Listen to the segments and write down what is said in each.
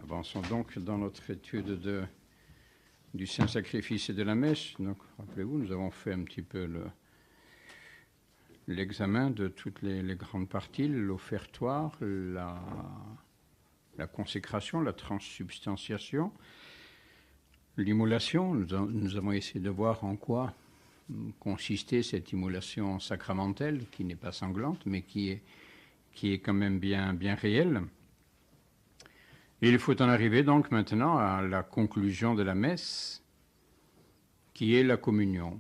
Avançons donc dans notre étude du Saint-Sacrifice et de la messe. Donc, rappelez-vous, nous avons fait un petit peu l'examen de toutes les grandes parties, l'offertoire, la consécration, la transsubstantiation, l'immolation. Nous avons essayé de voir en quoi consistait cette immolation sacramentelle, qui n'est pas sanglante, mais qui est quand même bien réelle. Et il faut en arriver donc maintenant à la conclusion de la messe, qui est la communion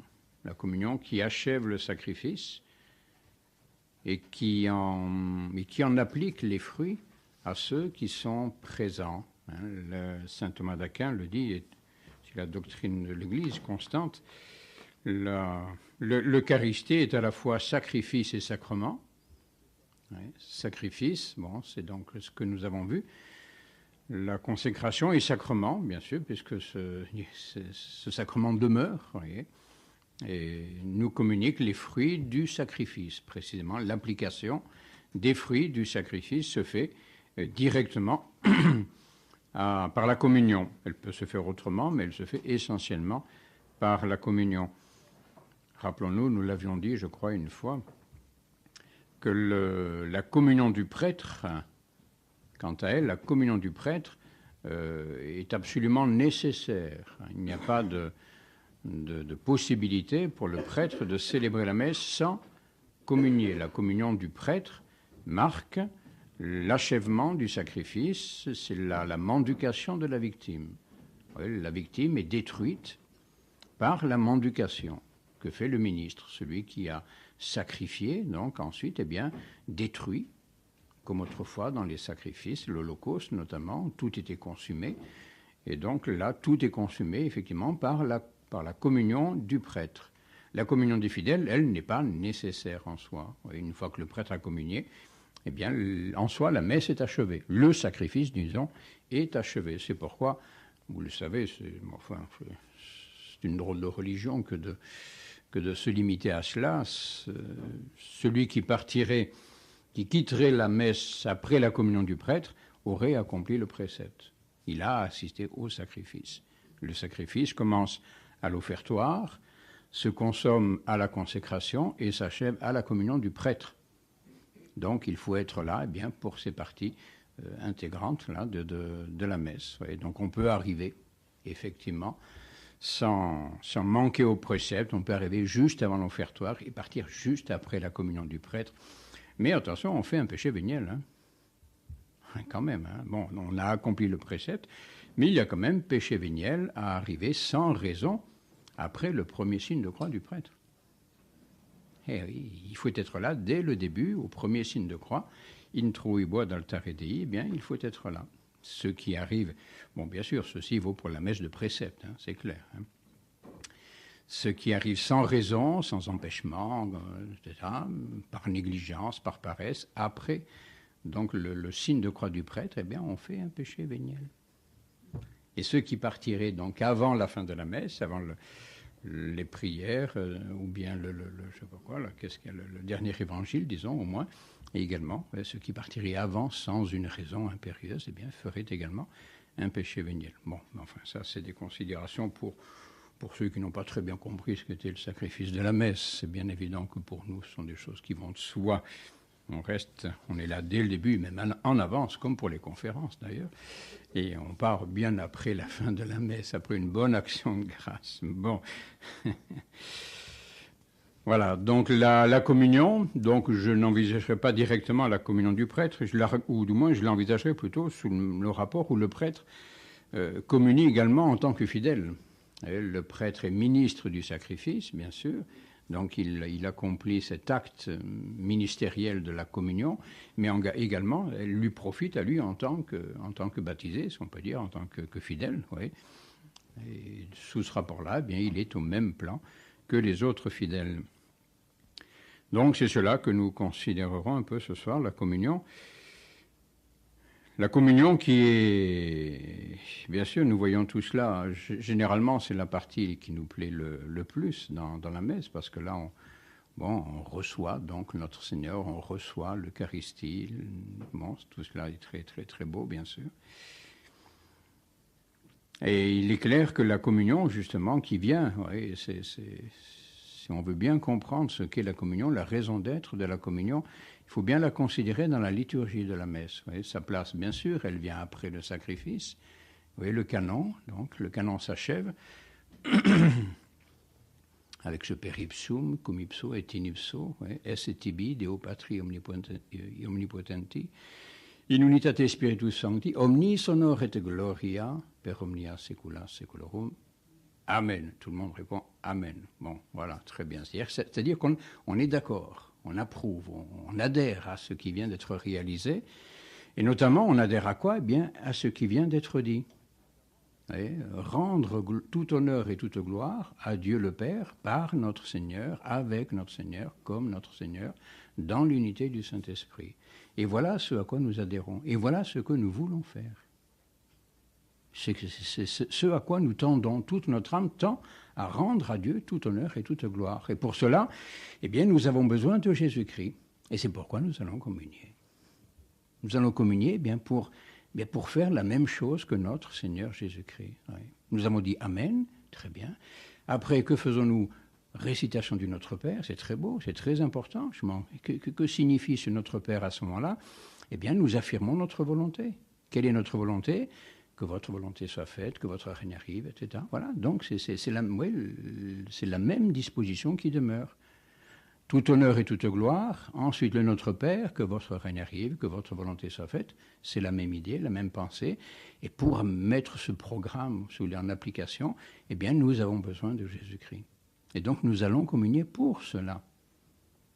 qui achève le sacrifice et qui en applique les fruits à ceux qui sont présents. Le saint Thomas d'Aquin le dit, c'est la doctrine de l'Église constante, l'Eucharistie est à la fois sacrifice et sacrement. Sacrifice, bon, c'est donc ce que nous avons vu. La consécration est sacrement, bien sûr, puisque ce sacrement demeure, voyez, et nous communique les fruits du sacrifice. Précisément, l'application des fruits du sacrifice se fait directement par la communion. Elle peut se faire autrement, mais elle se fait essentiellement par la communion. Rappelons-nous, nous l'avions dit, je crois, une fois, que la communion du prêtre, quant à elle, la communion du prêtre est absolument nécessaire. Il n'y a pas de possibilité pour le prêtre de célébrer la messe sans communier. La communion du prêtre marque l'achèvement du sacrifice, c'est la mendication de la victime. La victime est détruite par la mendication que fait le ministre, celui qui a sacrifié, donc ensuite, détruit, comme autrefois dans les sacrifices, l'Holocauste notamment, tout était consumé. Et donc là, tout est consumé effectivement par la communion du prêtre. La communion des fidèles, elle, n'est pas nécessaire en soi. Une fois que le prêtre a communié, en soi, la messe est achevée. Le sacrifice, disons, est achevé. C'est pourquoi, vous le savez, c'est une drôle de religion que de se limiter à cela. Celui qui quitterait la messe après la communion du prêtre aurait accompli le précepte. Il a assisté au sacrifice. Le sacrifice commence à l'offertoire, se consomme à la consécration et s'achève à la communion du prêtre. Donc il faut être là pour ces parties intégrantes là, de la messe. Et donc on peut arriver effectivement sans manquer au précepte, on peut arriver juste avant l'offertoire et partir juste après la communion du prêtre. Mais attention, on fait un péché véniel, quand même. Bon, on a accompli le précepte, mais il y a quand même péché véniel à arriver sans raison après le premier signe de croix du prêtre. Et oui, il faut être là dès le début, au premier signe de croix. Intro ibo d'altare Dei, il faut être là. Ceux qui arrivent, bon, bien sûr, ceci vaut pour la messe de précepte, c'est clair. Ceux qui arrivent sans raison, sans empêchement, etc., par négligence, par paresse, après donc le signe de croix du prêtre, on fait un péché véniel. Et ceux qui partiraient donc avant la fin de la messe, avant les prières, ou bien je sais pas quoi, le dernier évangile, disons au moins, et également ceux qui partiraient avant sans une raison impérieuse, feraient également un péché véniel. Bon, enfin ça c'est des considérations pour ceux qui n'ont pas très bien compris ce qu'était le sacrifice de la messe. C'est bien évident que pour nous, ce sont des choses qui vont de soi. On est là dès le début, même en avance, comme pour les conférences d'ailleurs. Et on part bien après la fin de la messe, après une bonne action de grâce. Bon. Voilà, donc la communion, donc je n'envisagerai pas directement la communion du prêtre, ou du moins je l'envisagerai plutôt sous le rapport où le prêtre communie également en tant que fidèle. Le prêtre est ministre du sacrifice, bien sûr, donc il accomplit cet acte ministériel de la communion, mais également, elle lui profite à lui en tant que baptisé, si on peut dire, en tant que fidèle. Oui. Et sous ce rapport-là, il est au même plan que les autres fidèles. Donc c'est cela que nous considérerons un peu ce soir, la communion. La communion qui est, bien sûr, nous voyons tout cela, généralement c'est la partie qui nous plaît le plus dans la messe, parce que là, on reçoit donc notre Seigneur, on reçoit l'Eucharistie, bon, tout cela est très, très, très beau, bien sûr. Et il est clair que la communion, justement, qui vient, oui, si on veut bien comprendre ce qu'est la communion, la raison d'être de la communion, il faut bien la considérer dans la liturgie de la messe. Vous voyez, sa place, bien sûr, elle vient après le sacrifice. Vous voyez, le canon, donc le canon s'achève avec ce per ipsum, cum ipso et in ipso, esse tibi, Deo Patri omnipotenti, in unitate Spiritus Sancti, omnis honor et gloria per omnia saecula saeculorum. Amen. Tout le monde répond Amen. Bon, voilà, très bien. C'est-à-dire qu'on est d'accord, on approuve, on adhère à ce qui vient d'être réalisé. Et notamment, on adhère à quoi? Eh bien, à ce qui vient d'être dit. Et rendre tout honneur et toute gloire à Dieu le Père par notre Seigneur, avec notre Seigneur, comme notre Seigneur, dans l'unité du Saint-Esprit. Et voilà ce à quoi nous adhérons. Et voilà ce que nous voulons faire. C'est ce à quoi nous tendons, toute notre âme tend à rendre à Dieu tout honneur et toute gloire. Et pour cela, eh bien, nous avons besoin de Jésus-Christ. Et c'est pourquoi nous allons communier. Nous allons communier pour faire la même chose que notre Seigneur Jésus-Christ. Oui. Nous avons dit Amen, très bien. Après, que faisons-nous? Récitation du Notre Père, c'est très beau, c'est très important. Que signifie ce Notre Père à ce moment-là? Eh bien, nous affirmons notre volonté. Quelle est notre volonté? Que votre volonté soit faite, que votre règne arrive, etc. Voilà, donc c'est la même disposition qui demeure. Tout honneur et toute gloire, ensuite le Notre Père, que votre règne arrive, que votre volonté soit faite, c'est la même idée, la même pensée. Et pour mettre ce programme en application, eh bien, nous avons besoin de Jésus-Christ. Et donc, nous allons communier pour cela.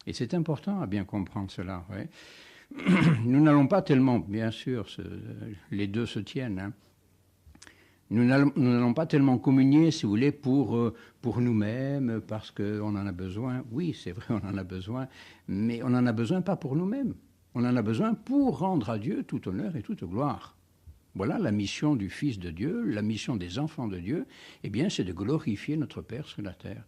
Et c'est important à bien comprendre cela. Ouais. Nous n'allons pas tellement, bien sûr, les deux se tiennent, hein. Nous n'allons pas tellement communier, si vous voulez, pour nous-mêmes, parce qu'on en a besoin. Oui, c'est vrai, on en a besoin, mais on n'en a besoin pas pour nous-mêmes. On en a besoin pour rendre à Dieu tout honneur et toute gloire. Voilà la mission du Fils de Dieu, la mission des enfants de Dieu, eh bien, c'est de glorifier notre Père sur la terre.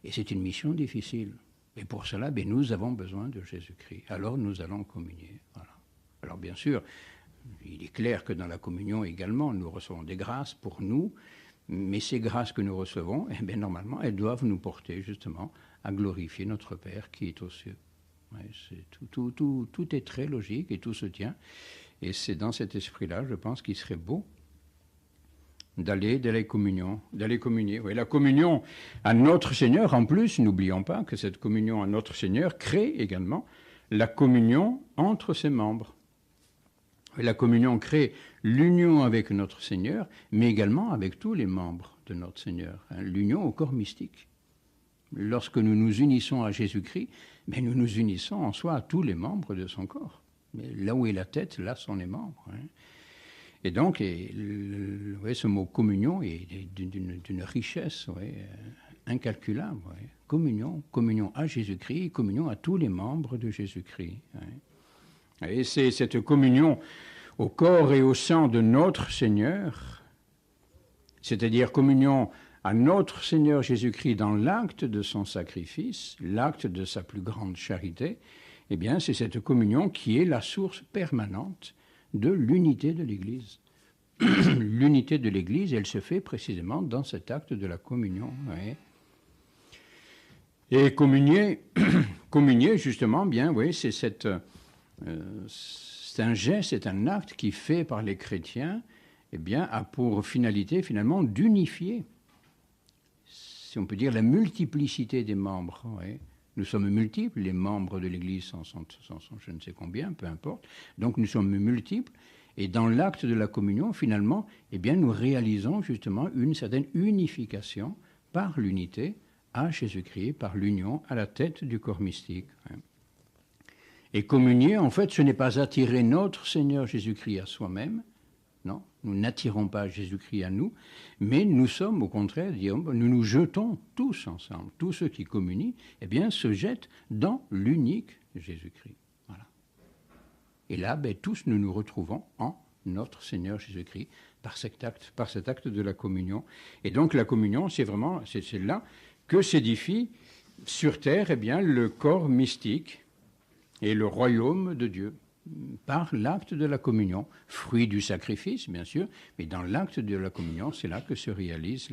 Et c'est une mission difficile. Et pour cela, nous avons besoin de Jésus-Christ. Alors nous allons communier. Voilà. Alors bien sûr, il est clair que dans la communion également, nous recevons des grâces pour nous, mais ces grâces que nous recevons, eh bien, normalement, elles doivent nous porter justement à glorifier notre Père qui est aux cieux. Ouais, tout est très logique et tout se tient. Et c'est dans cet esprit-là, je pense, qu'il serait beau d'aller communier. Oui, la communion à notre Seigneur, en plus, n'oublions pas que cette communion à notre Seigneur crée également la communion entre ses membres. La communion crée l'union avec notre Seigneur, mais également avec tous les membres de notre Seigneur, hein, l'union au corps mystique. Lorsque nous nous unissons à Jésus-Christ, nous nous unissons en soi à tous les membres de son corps. Mais là où est la tête, là sont les membres. Hein. Et donc, ce mot communion est d'une richesse incalculable. Ouais. Communion à Jésus-Christ, communion à tous les membres de Jésus-Christ. Ouais. Et c'est cette communion au corps et au sang de notre Seigneur, c'est-à-dire communion à notre Seigneur Jésus-Christ dans l'acte de son sacrifice, l'acte de sa plus grande charité, eh bien, c'est cette communion qui est la source permanente de l'unité de l'Église. L'unité de l'Église, elle se fait précisément dans cet acte de la communion. Ouais. Et communier, justement, c'est un geste, c'est un acte qui fait par les chrétiens, a pour finalité, finalement, d'unifier, si on peut dire, la multiplicité des membres. Ouais. Nous sommes multiples, les membres de l'Église sont je ne sais combien, peu importe. Donc nous sommes multiples, et dans l'acte de la communion, finalement, nous réalisons justement une certaine unification par l'unité à Jésus-Christ, par l'union à la tête du corps mystique. Et communier, en fait, ce n'est pas attirer notre Seigneur Jésus-Christ à soi-même. Non, nous n'attirons pas Jésus-Christ à nous, mais nous sommes, au contraire, nous nous jetons tous ensemble. Tous ceux qui communient, se jettent dans l'unique Jésus-Christ. Voilà. Et là, tous nous nous retrouvons en notre Seigneur Jésus-Christ par cet acte de la communion. Et donc la communion, c'est là que s'édifie sur terre, le corps mystique et le royaume de Dieu. par l'acte de la communion, fruit du sacrifice, bien sûr, mais dans l'acte de la communion, c'est là que se réalise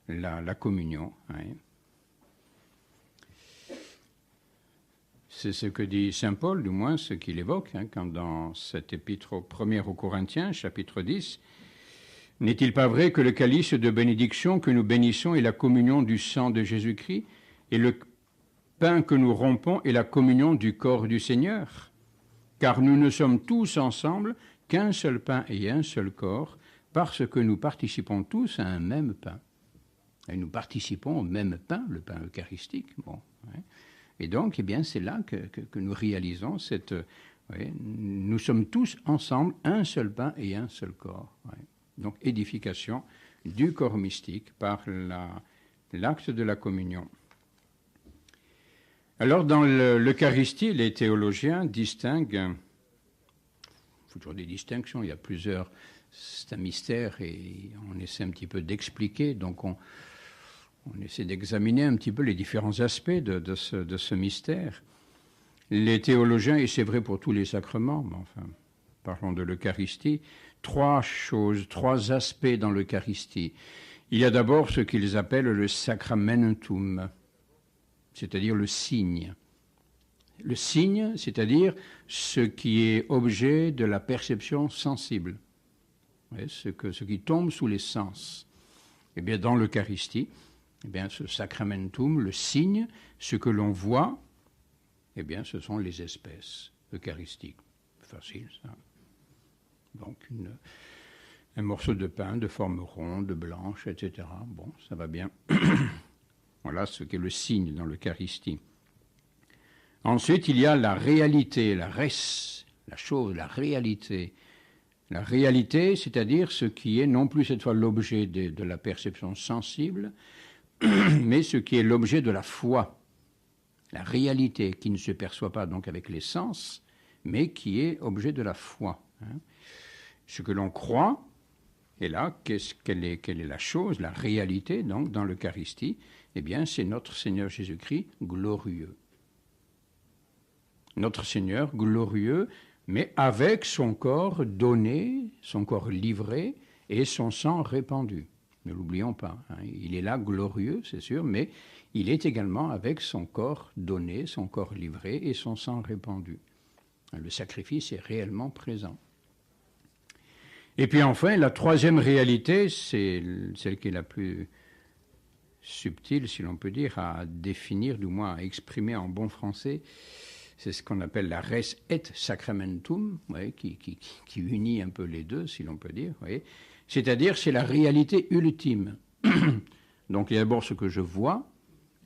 la communion. Hein. C'est ce que dit saint Paul, du moins ce qu'il évoque, hein, quand dans cet épître au Corinthiens, chapitre 10, « N'est-il pas vrai que le calice de bénédiction que nous bénissons est la communion du sang de Jésus-Christ, et le pain que nous rompons est la communion du corps du Seigneur ? Car nous ne sommes tous ensemble qu'un seul pain et un seul corps, parce que nous participons tous à un même pain. » Et nous participons au même pain, le pain eucharistique. Bon, hein. Et donc, eh bien, c'est là que nous réalisons cette... nous sommes tous ensemble, un seul pain et un seul corps. Ouais. Donc, édification du corps mystique par l'acte de la communion. Alors, dans l'Eucharistie, les théologiens distinguent... Il faut toujours des distinctions, il y a plusieurs... C'est un mystère et on essaie un petit peu d'expliquer, donc on essaie d'examiner un petit peu les différents aspects de ce mystère. Les théologiens, et c'est vrai pour tous les sacrements, mais enfin, parlons de l'Eucharistie, trois aspects dans l'Eucharistie. Il y a d'abord ce qu'ils appellent le sacramentum, c'est-à-dire le signe. Le signe, c'est-à-dire ce qui est objet de la perception sensible, ce qui tombe sous les sens. Eh bien, dans l'Eucharistie, eh bien, ce sacramentum, le signe, ce que l'on voit, eh bien, ce sont les espèces eucharistiques. Facile, ça. Donc, un morceau de pain de forme ronde, blanche, etc. Bon, ça va bien. Voilà ce qu'est le signe dans l'Eucharistie. Ensuite, il y a la réalité, la res, la chose, la réalité. La réalité, c'est-à-dire ce qui est non plus cette fois l'objet de la perception sensible, mais ce qui est l'objet de la foi, la réalité qui ne se perçoit pas donc avec les sens, mais qui est objet de la foi. Hein. Ce que l'on croit, et là, quelle est la chose, la réalité donc dans l'Eucharistie? Eh bien, c'est notre Seigneur Jésus-Christ glorieux. Notre Seigneur glorieux, mais avec son corps donné, son corps livré et son sang répandu. Ne l'oublions pas, hein. Il est là glorieux, c'est sûr, mais il est également avec son corps donné, son corps livré et son sang répandu. Le sacrifice est réellement présent. Et puis enfin, la troisième réalité, c'est celle qui est la plus subtile, si l'on peut dire, à définir, du moins à exprimer en bon français. C'est ce qu'on appelle la res et sacramentum, qui unit un peu les deux, si l'on peut dire. C'est-à-dire, c'est la réalité ultime. Donc, il y a d'abord ce que je vois,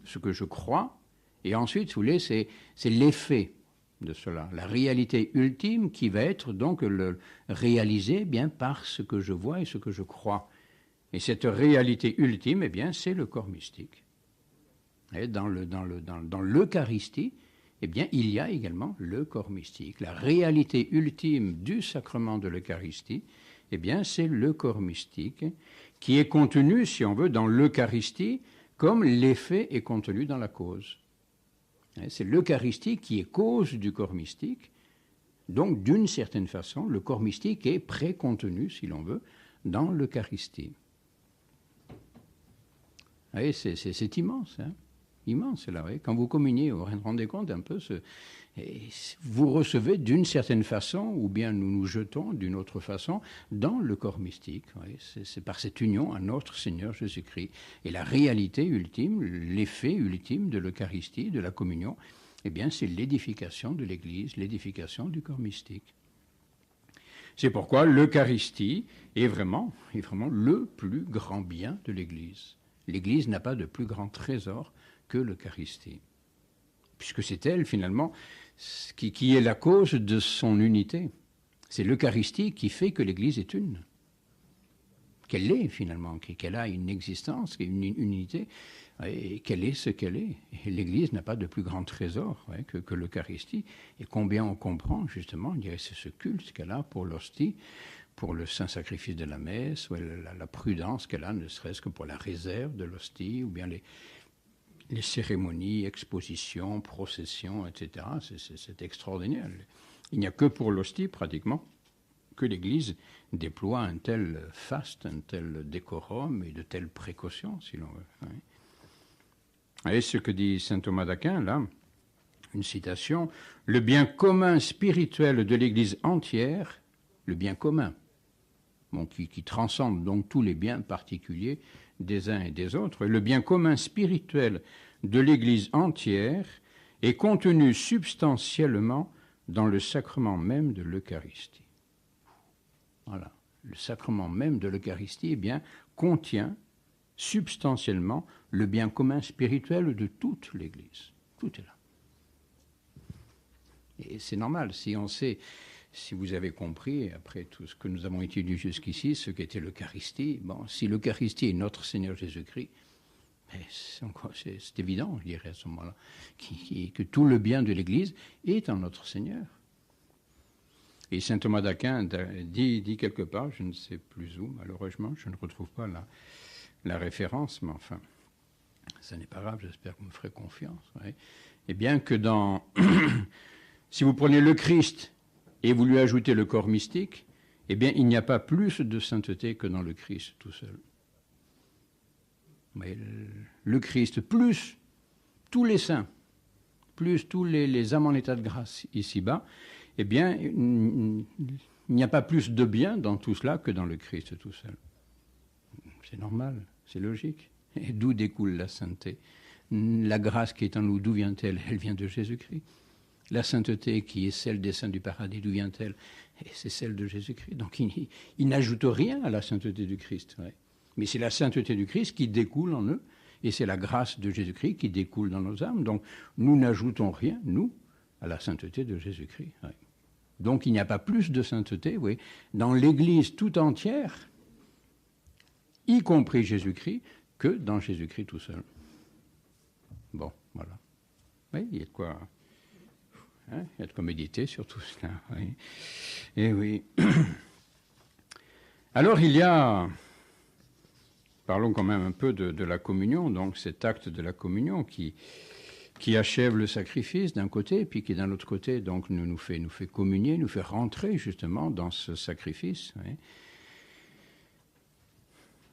ce que je crois, et ensuite, si vous voulez, c'est l'effet de cela. La réalité ultime qui va être donc réalisée bien par ce que je vois et ce que je crois. Et cette réalité ultime, eh bien, c'est le corps mystique. Et dans l'Eucharistie, eh bien, il y a également le corps mystique. La réalité ultime du sacrement de l'Eucharistie, eh bien, c'est le corps mystique qui est contenu, si on veut, dans l'Eucharistie, comme l'effet est contenu dans la cause. C'est l'Eucharistie qui est cause du corps mystique. Donc, d'une certaine façon, le corps mystique est précontenu, si l'on veut, dans l'Eucharistie. Et c'est immense, hein, immense là. Oui. Quand vous communiez, vous vous rendez compte un peu, vous recevez d'une certaine façon, ou bien nous nous jetons d'une autre façon, dans le corps mystique. Oui. C'est par cette union à notre Seigneur Jésus-Christ. Et la réalité ultime, l'effet ultime de l'Eucharistie, de la communion, eh bien, c'est l'édification de l'Église, l'édification du corps mystique. C'est pourquoi l'Eucharistie est vraiment le plus grand bien de l'Église. L'Église n'a pas de plus grand trésor que l'Eucharistie, puisque c'est elle, finalement, qui est la cause de son unité. C'est l'Eucharistie qui fait que l'Église est une. Qu'elle est, finalement, qu'elle a une existence, une unité, et qu'elle est ce qu'elle est. Et l'Église n'a pas de plus grand trésor que l'Eucharistie. Et combien on comprend, justement, c'est ce culte qu'elle a pour l'hostie, pour le saint sacrifice de la messe, ou la prudence qu'elle a, ne serait-ce que pour la réserve de l'hostie, ou bien les cérémonies, expositions, processions, etc. C'est extraordinaire. Il n'y a que pour l'hostie, pratiquement, que l'Église déploie un tel faste, un tel décorum et de telles précautions, si l'on veut. Oui. Et ce que dit saint Thomas d'Aquin, là, une citation, « Le bien commun spirituel de l'Église entière, le bien commun, bon, qui transcende donc tous les biens particuliers des uns et des autres, le bien commun spirituel de l'Église entière est contenu substantiellement dans le sacrement même de l'Eucharistie. » Voilà. Le sacrement même de l'Eucharistie, eh bien, contient substantiellement le bien commun spirituel de toute l'Église. Tout est là. Et c'est normal, si on sait, si vous avez compris, après tout ce que nous avons étudié jusqu'ici, ce qu'était l'Eucharistie, bon, si l'Eucharistie est notre Seigneur Jésus-Christ, c'est évident, je dirais à ce moment-là, que tout le bien de l'Église est en notre Seigneur. Et saint Thomas d'Aquin dit quelque part, je ne sais plus où, malheureusement, je ne retrouve pas la référence, mais enfin, ça n'est pas grave, j'espère que vous me ferez confiance. Oui. Eh bien que dans... si vous prenez le Christ et vous lui ajoutez le corps mystique, eh bien il n'y a pas plus de sainteté que dans le Christ tout seul. Mais le Christ, plus tous les saints, plus tous les âmes en état de grâce ici-bas, eh bien, il n'y a pas plus de bien dans tout cela que dans le Christ tout seul. C'est normal, c'est logique. Et d'où découle la sainteté? La grâce qui est en nous, d'où vient-elle? Elle vient de Jésus-Christ. La sainteté qui est celle des saints du paradis, d'où vient-elle? C'est celle de Jésus-Christ. Donc il n'ajoute rien à la sainteté du Christ. Ouais. Mais c'est la sainteté du Christ qui découle en eux, et c'est la grâce de Jésus-Christ qui découle dans nos âmes. Donc nous n'ajoutons rien, nous, à la sainteté de Jésus-Christ. Ouais. Donc il n'y a pas plus de sainteté, oui, dans l'Église tout entière, y compris Jésus-Christ, que dans Jésus-Christ tout seul. Bon, voilà. Oui, il y a de quoi, hein, il y a de quoi méditer sur tout cela. Oui. Et oui. Alors il y a, parlons quand même un peu de la communion, donc cet acte de la communion qui achève le sacrifice d'un côté, puis qui d'un autre côté donc nous fait communier, nous fait rentrer justement dans ce sacrifice. Oui.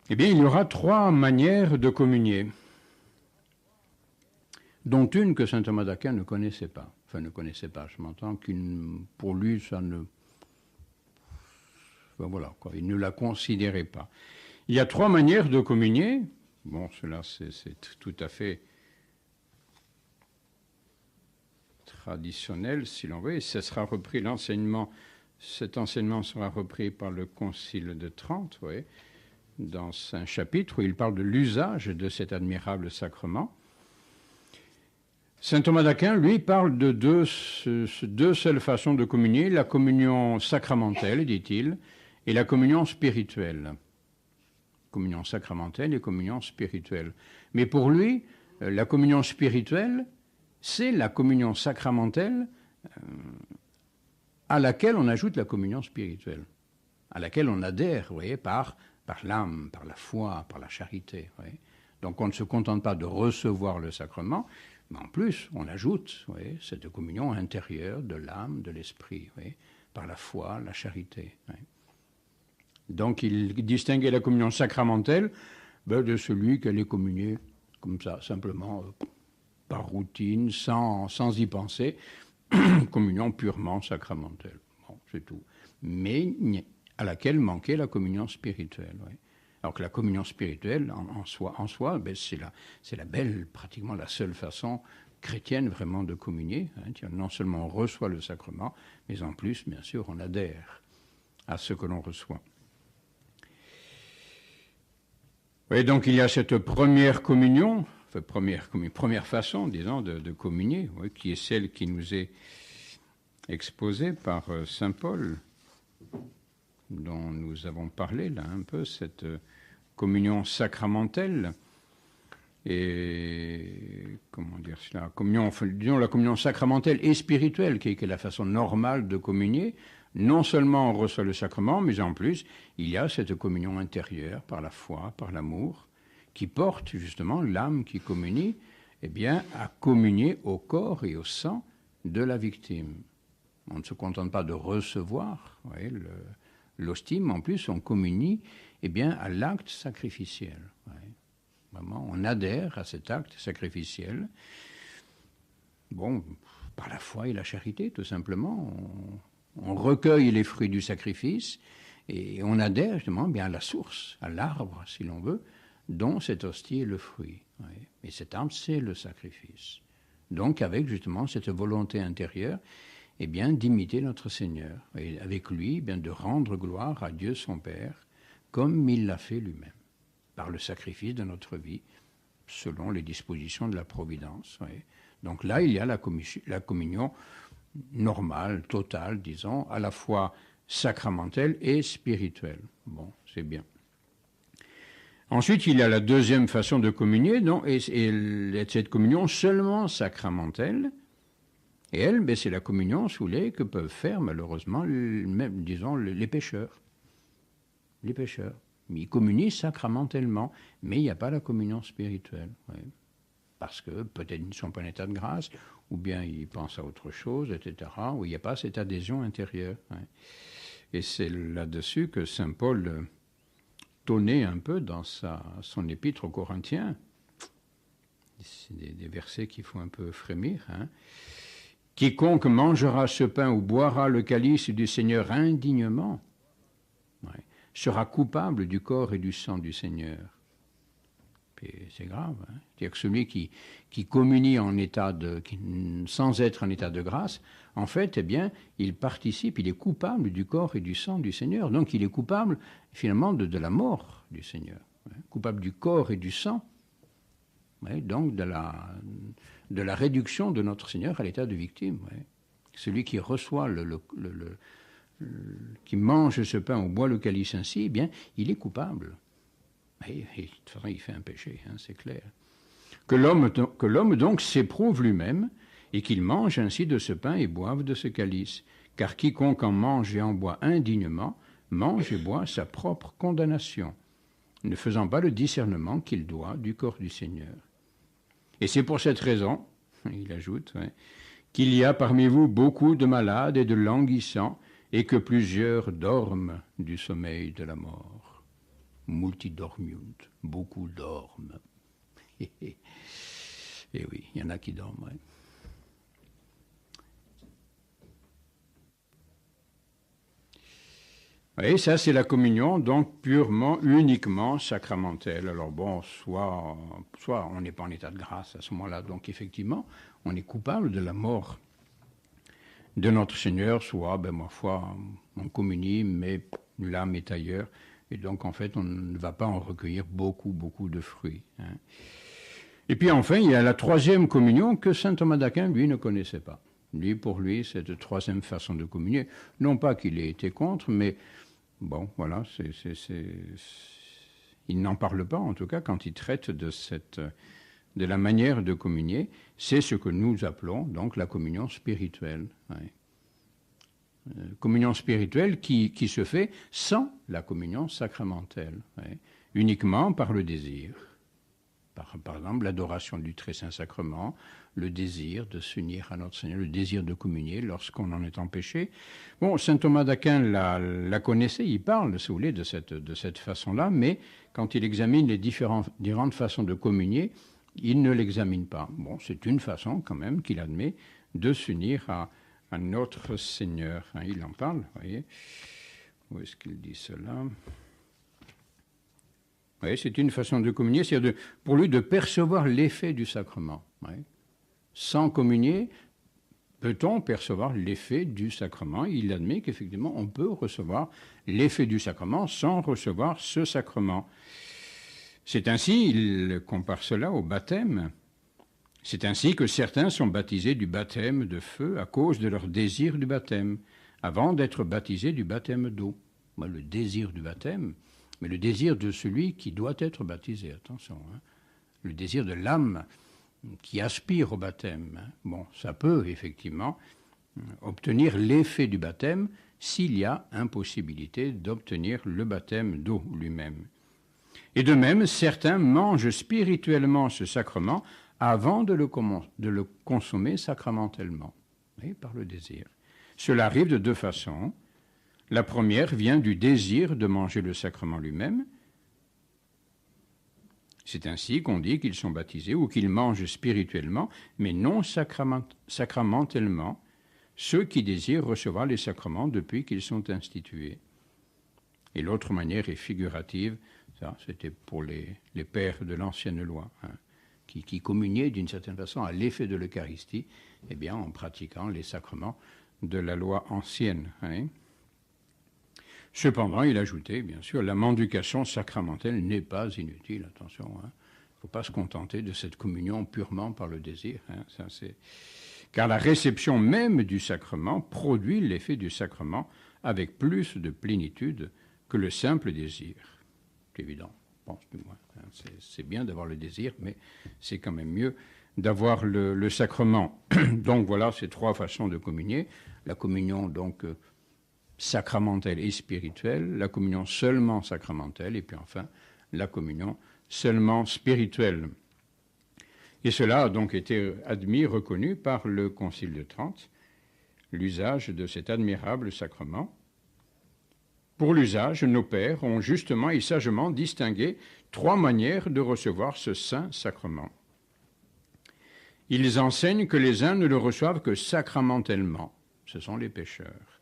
Eh bien, il y aura 3 manières de communier, dont une que saint Thomas d'Aquin ne connaissait pas. Enfin, ne connaissait pas, je m'entends, pour lui, ça ne... Enfin, voilà, quoi, il ne la considérait pas. Il y a 3 manières de communier. Bon, cela, c'est tout à fait traditionnel, si l'on veut, et ça sera repris, cet enseignement sera repris par le Concile de Trente, oui, dans un chapitre où il parle de l'usage de cet admirable sacrement. Saint Thomas d'Aquin, lui, parle de deux seules façons de communier, la communion sacramentelle, dit-il, et la communion spirituelle. Communion sacramentelle et communion spirituelle. Mais pour lui, la communion spirituelle, c'est la communion sacramentelle à laquelle on ajoute la communion spirituelle, à laquelle on adhère, vous voyez, par l'âme, par la foi, par la charité. Vous voyez. Donc on ne se contente pas de recevoir le sacrement, mais en plus on ajoute, vous voyez, cette communion intérieure de l'âme, de l'esprit, vous voyez, par la foi, la charité. Vous voyez. Donc il distinguait la communion sacramentelle de celui qu'elle est communiée comme ça, simplement par routine, sans y penser, communion purement sacramentelle. Bon, c'est tout. Mais à laquelle manquait la communion spirituelle. Oui. Alors que la communion spirituelle, en soi c'est la belle, pratiquement la seule façon chrétienne vraiment de communier. Hein. Non seulement on reçoit le sacrement, mais en plus, bien sûr, on adhère à ce que l'on reçoit. Oui, donc il y a cette première communion, enfin première façon, disons, de communier, oui, qui est celle qui nous est exposée par saint Paul, dont nous avons parlé là un peu, cette communion sacramentelle. Et comment dire cela, disons la communion sacramentelle et spirituelle, qui est la façon normale de communier. Non seulement on reçoit le sacrement, mais en plus, il y a cette communion intérieure par la foi, par l'amour, qui porte justement l'âme qui communie, eh bien, à communier au corps et au sang de la victime. On ne se contente pas de recevoir l'hostie, mais en plus on communie à l'acte sacrificiel. Vraiment, on adhère à cet acte sacrificiel. Bon, par la foi et la charité, tout simplement. On recueille les fruits du sacrifice et on adhère justement à la source, à l'arbre, si l'on veut, dont cette hostie est le fruit. Et cet arbre, c'est le sacrifice. Donc, avec justement cette volonté intérieure, d'imiter notre Seigneur. Et avec lui, de rendre gloire à Dieu son Père, comme il l'a fait lui-même, par le sacrifice de notre vie, selon les dispositions de la providence. Donc là, il y a la communion normale, totale, disons, à la fois sacramentelle et spirituelle. Bon, c'est bien. Ensuite, il y a la deuxième façon de communier, et cette communion seulement sacramentelle. Et elle, c'est la communion que peuvent faire malheureusement, même, disons, les pécheurs. Les pécheurs. Ils communient sacramentellement, mais il n'y a pas la communion spirituelle. Parce que peut-être ils ne sont pas en état de grâce, ou bien ils pensent à autre chose, etc., où il n'y a pas cette adhésion intérieure. Et c'est là-dessus que saint Paul tonnait un peu dans son épître aux Corinthiens. C'est des versets qui font un peu frémir. Quiconque mangera ce pain ou boira le calice du Seigneur indignement sera coupable du corps et du sang du Seigneur. Et c'est grave. C'est-à-dire que celui qui communie sans être en état de grâce, en fait, il participe, il est coupable du corps et du sang du Seigneur. Donc il est coupable finalement de la mort du Seigneur. Coupable du corps et du sang. Donc de la réduction de notre Seigneur à l'état de victime. Celui qui reçoit qui mange ce pain ou boit le calice ainsi, il est coupable. Et de toute façon, il fait un péché, c'est clair. Que l'homme donc s'éprouve lui-même et qu'il mange ainsi de ce pain et boive de ce calice. Car quiconque en mange et en boit indignement, mange et boit sa propre condamnation, ne faisant pas le discernement qu'il doit du corps du Seigneur. Et c'est pour cette raison, il ajoute, qu'il y a parmi vous beaucoup de malades et de languissants, et que plusieurs dorment du sommeil de la mort. Multidormiunt, beaucoup dorment. Et oui, il y en a qui dorment. Et ça, c'est la communion, donc uniquement sacramentelle. Alors bon, soit on n'est pas en état de grâce à ce moment-là, donc effectivement, on est coupable de la mort de notre Seigneur, soit, ma foi, on communie, mais l'âme est ailleurs, et donc en fait, on ne va pas en recueillir beaucoup de fruits. Et puis enfin, il y a la troisième communion que saint Thomas d'Aquin, lui, ne connaissait pas. Pour lui, cette troisième façon de communier, non pas qu'il ait été contre, mais bon, voilà, il n'en parle pas, en tout cas, quand il traite de la manière de communier. C'est ce que nous appelons donc la communion spirituelle. Communion spirituelle qui se fait sans la communion sacramentelle, uniquement par le désir. Par exemple, l'adoration du très saint sacrement, le désir de s'unir à notre Seigneur, le désir de communier lorsqu'on en est empêché. Bon, saint Thomas d'Aquin la connaissait, il parle, si vous voulez, de cette façon-là, mais quand il examine les différentes façons de communier, il ne l'examine pas. Bon, c'est une façon quand même qu'il admet de s'unir à notre Seigneur. Il en parle, vous voyez. Où est-ce qu'il dit cela ? Oui, c'est une façon de communier, c'est-à-dire pour lui de percevoir l'effet du sacrement. Sans communier, peut-on percevoir l'effet du sacrement ? Il admet qu'effectivement, on peut recevoir l'effet du sacrement sans recevoir ce sacrement. C'est ainsi, il compare cela au baptême. C'est ainsi que certains sont baptisés du baptême de feu à cause de leur désir du baptême, avant d'être baptisés du baptême d'eau. Le désir du baptême, mais le désir de celui qui doit être baptisé, attention. Le désir de l'âme qui aspire au baptême. Bon, ça peut effectivement obtenir l'effet du baptême s'il y a impossibilité d'obtenir le baptême d'eau lui-même. Et de même, certains mangent spirituellement ce sacrement avant de le consommer sacramentellement, par le désir. Cela arrive de deux façons. La première vient du désir de manger le sacrement lui-même. C'est ainsi qu'on dit qu'ils sont baptisés ou qu'ils mangent spirituellement, mais non sacramentellement, ceux qui désirent recevoir les sacrements depuis qu'ils sont institués. Et l'autre manière est figurative, ça c'était pour les pères de l'ancienne loi, qui communiaient d'une certaine façon à l'effet de l'Eucharistie, eh bien, en pratiquant les sacrements de la loi ancienne. Cependant, il ajoutait, bien sûr, la mendication sacramentelle n'est pas inutile, attention. Il ne faut pas se contenter de cette communion purement par le désir. Car la réception même du sacrement produit l'effet du sacrement avec plus de plénitude que le simple désir. C'est évident, je pense du moins. C'est bien d'avoir le désir, mais c'est quand même mieux d'avoir le sacrement. Donc voilà ces trois façons de communier. La communion, donc, sacramentelle et spirituelle, la communion seulement sacramentelle, et puis enfin la communion seulement spirituelle. Et cela a donc été admis, reconnu par le Concile de Trente, l'usage de cet admirable sacrement. Pour l'usage, nos pères ont justement et sagement distingué trois manières de recevoir ce saint sacrement. Ils enseignent que les uns ne le reçoivent que sacramentellement, ce sont les pécheurs.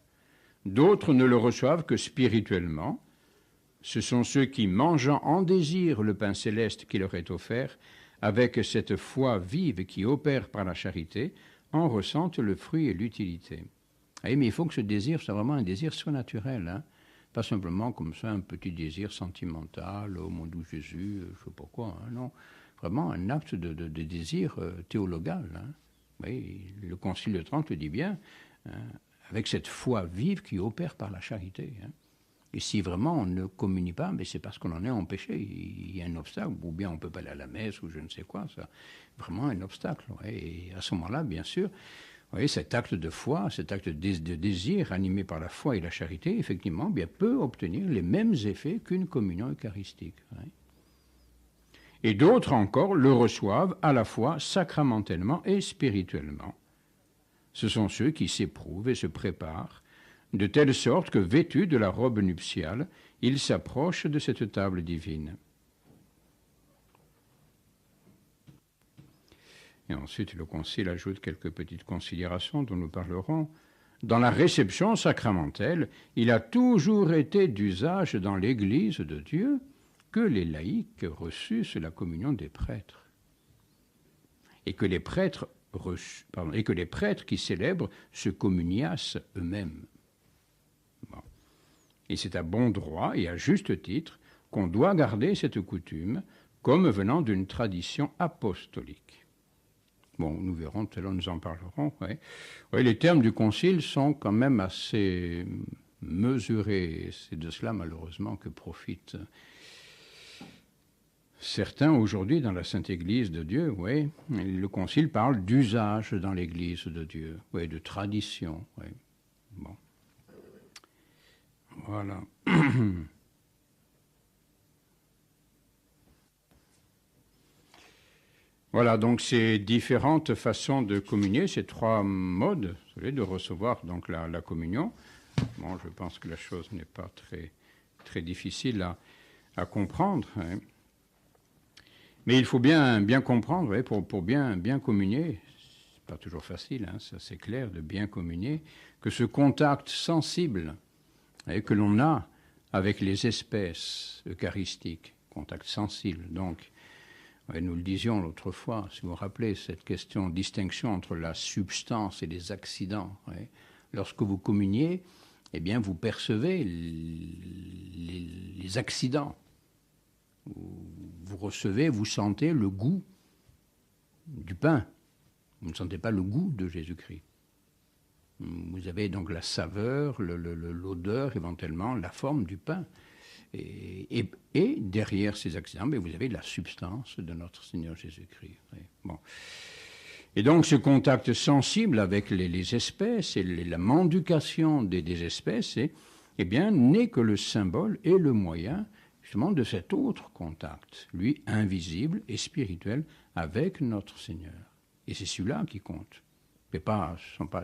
D'autres ne le reçoivent que spirituellement. Ce sont ceux qui, mangeant en désir le pain céleste qui leur est offert, avec cette foi vive qui opère par la charité, en ressentent le fruit et l'utilité. Mais il faut que ce désir soit vraiment un désir surnaturel, pas simplement comme ça un petit désir sentimental, oh mon doux Jésus, je ne sais pas quoi, non. Vraiment un acte de désir théologal. Oui, le Concile de Trente le dit bien, avec cette foi vive qui opère par la charité. Et si vraiment on ne communie pas, mais c'est parce qu'on en est en péché. Il y a un obstacle, ou bien on ne peut pas aller à la messe, ou je ne sais quoi. Ça. Vraiment un obstacle. Et à ce moment-là, bien sûr, cet acte de foi, cet acte de désir animé par la foi et la charité, effectivement, bien, peut obtenir les mêmes effets qu'une communion eucharistique. Et d'autres encore le reçoivent à la fois sacramentellement et spirituellement. Ce sont ceux qui s'éprouvent et se préparent, de telle sorte que, vêtus de la robe nuptiale, ils s'approchent de cette table divine. Et ensuite, le Concile ajoute quelques petites considérations dont nous parlerons. Dans la réception sacramentelle, il a toujours été d'usage dans l'Église de Dieu que les laïcs reçussent la communion des prêtres, et que les prêtres qui célèbrent se communiassent eux-mêmes. Bon. Et c'est à bon droit et à juste titre qu'on doit garder cette coutume comme venant d'une tradition apostolique. Bon, nous verrons, tout à l'heure nous en parlerons. Les termes du Concile sont quand même assez mesurés. C'est de cela, malheureusement, que profitent certains aujourd'hui dans la Sainte Église de Dieu. Le Concile parle d'usage dans l'Église de Dieu, de tradition. Bon. Voilà. Voilà, donc ces différentes façons de communier, ces trois modes de recevoir donc la communion. Bon, je pense que la chose n'est pas très, très difficile à comprendre. Mais il faut bien comprendre, pour bien communier, c'est pas toujours facile, ça c'est clair, de bien communier, que ce contact sensible que l'on a avec les espèces eucharistiques, contact sensible, donc, nous le disions l'autre fois, si vous vous rappelez, cette question, distinction entre la substance et les accidents. Lorsque vous communiez, eh bien, vous percevez les accidents. Vous recevez, vous sentez le goût du pain. Vous ne sentez pas le goût de Jésus-Christ. Vous avez donc la saveur, l'odeur, éventuellement, la forme du pain. Et derrière ces accidents, vous avez la substance de notre Seigneur Jésus-Christ. Bon. Et donc ce contact sensible avec les espèces et la mendication des espèces n'est que le symbole et le moyen justement de cet autre contact, lui invisible et spirituel, avec notre Seigneur. Et c'est celui-là qui compte.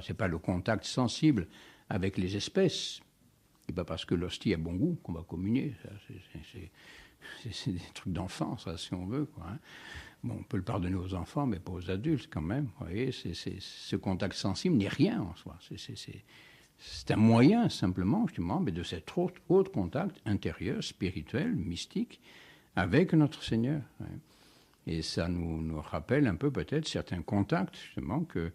C'est pas le contact sensible avec les espèces. C'est pas parce que l'hostie a bon goût qu'on va communier. C'est des trucs d'enfants, ça, si on veut, quoi, hein. Bon, on peut le pardonner aux enfants, mais pas aux adultes, quand même. Vous voyez, ce contact sensible n'est rien en soi. C'est un moyen, simplement, justement, mais de cet autre contact intérieur, spirituel, mystique, avec notre Seigneur. Ouais. Et ça nous rappelle un peu, peut-être, certains contacts, justement, que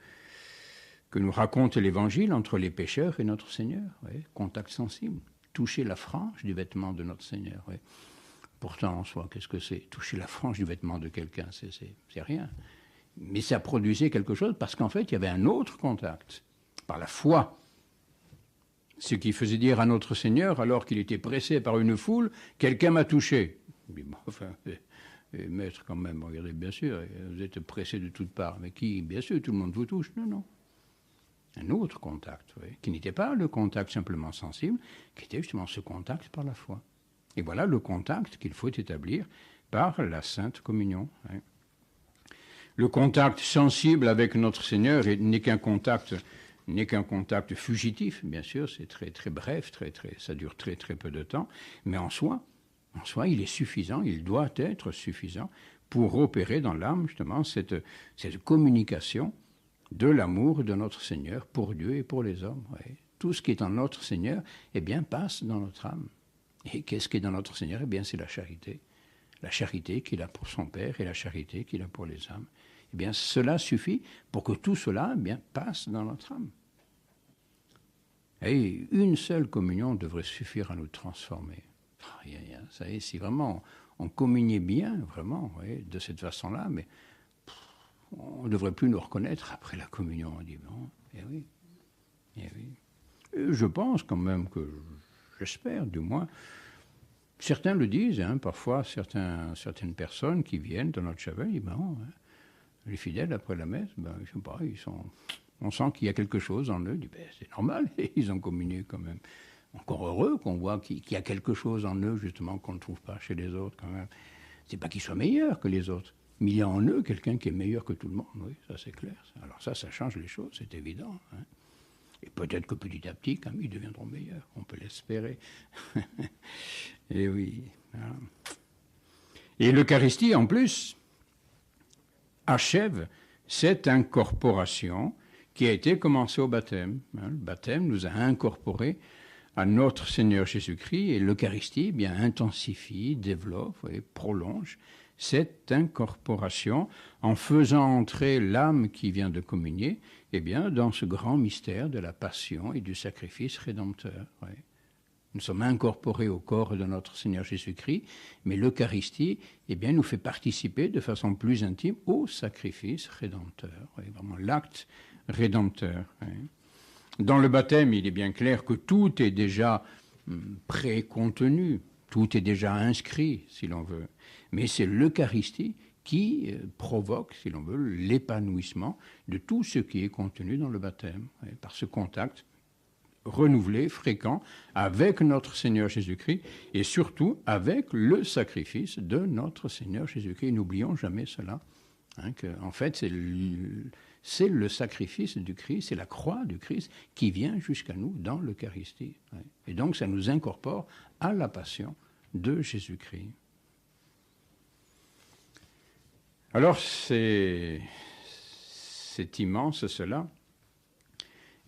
nous raconte l'Évangile entre les pécheurs et notre Seigneur. Ouais. Contact sensible. Toucher la frange du vêtement de notre Seigneur. Ouais. Pourtant, en soi, qu'est-ce que c'est? Toucher la frange du vêtement de quelqu'un, c'est rien. Mais ça produisait quelque chose parce qu'en fait, il y avait un autre contact, par la foi. Ce qui faisait dire à notre Seigneur, alors qu'il était pressé par une foule, « Quelqu'un m'a touché ». Bon, enfin, maître, quand même, regardez, bien sûr, vous êtes pressé de toutes parts. Mais qui? Bien sûr, tout le monde vous touche. Non, non. Un autre contact, oui, qui n'était pas le contact simplement sensible, qui était justement ce contact par la foi. Et voilà le contact qu'il faut établir par la Sainte Communion. Oui. Le contact sensible avec notre Seigneur n'est qu'un contact fugitif, bien sûr, c'est très, très bref, ça dure très, très peu de temps, mais en soi, il est suffisant, il doit être suffisant pour opérer dans l'âme, justement, cette communication de l'amour de notre Seigneur pour Dieu et pour les hommes. Oui. Tout ce qui est en notre Seigneur, eh bien, passe dans notre âme. Et qu'est-ce qui est dans notre Seigneur? Eh bien, c'est la charité. La charité qu'il a pour son Père et la charité qu'il a pour les âmes. Eh bien, cela suffit pour que tout cela, eh bien, passe dans notre âme. Et une seule communion devrait suffire à nous transformer. Ça y est, si vraiment on communiait bien, vraiment, oui, de cette façon-là, mais on ne devrait plus nous reconnaître après la communion. On dit, bon, eh oui. Et je pense quand même que, j'espère du moins, certains le disent, hein, parfois certaines personnes qui viennent dans notre chapelle, disent, bon, hein, les fidèles après la messe, ben, je sais pas, on sent qu'il y a quelque chose en eux, ils disent, ben, c'est normal, ils ont communié quand même. Encore heureux qu'on voit qu'il y a quelque chose en eux, justement, qu'on ne trouve pas chez les autres quand même. C'est pas qu'ils soient meilleurs que les autres, mais il y a en eux quelqu'un qui est meilleur que tout le monde, oui, ça c'est clair. Alors ça change les choses, c'est évident. Hein. Et peut-être que petit à petit, quand même, ils deviendront meilleurs, on peut l'espérer. Et oui. Voilà. Et l'Eucharistie, en plus, achève cette incorporation qui a été commencée au baptême. Le baptême nous a incorporés à notre Seigneur Jésus-Christ et l'Eucharistie, eh bien, intensifie, développe et prolonge cette incorporation en faisant entrer l'âme qui vient de communier, eh bien, dans ce grand mystère de la passion et du sacrifice rédempteur. Oui. Nous sommes incorporés au corps de notre Seigneur Jésus-Christ, mais l'Eucharistie, eh bien, nous fait participer de façon plus intime au sacrifice rédempteur. Oui, vraiment l'acte rédempteur. Oui. Dans le baptême, il est bien clair que tout est déjà précontenu, tout est déjà inscrit, si l'on veut. Mais c'est l'Eucharistie qui provoque, si l'on veut, l'épanouissement de tout ce qui est contenu dans le baptême, par ce contact renouvelé, fréquent, avec notre Seigneur Jésus-Christ et surtout avec le sacrifice de notre Seigneur Jésus-Christ. N'oublions jamais cela, hein, qu'en fait, c'est le sacrifice du Christ, c'est la croix du Christ qui vient jusqu'à nous dans l'Eucharistie. Et donc, ça nous incorpore à la passion de Jésus-Christ. Alors, c'est immense cela.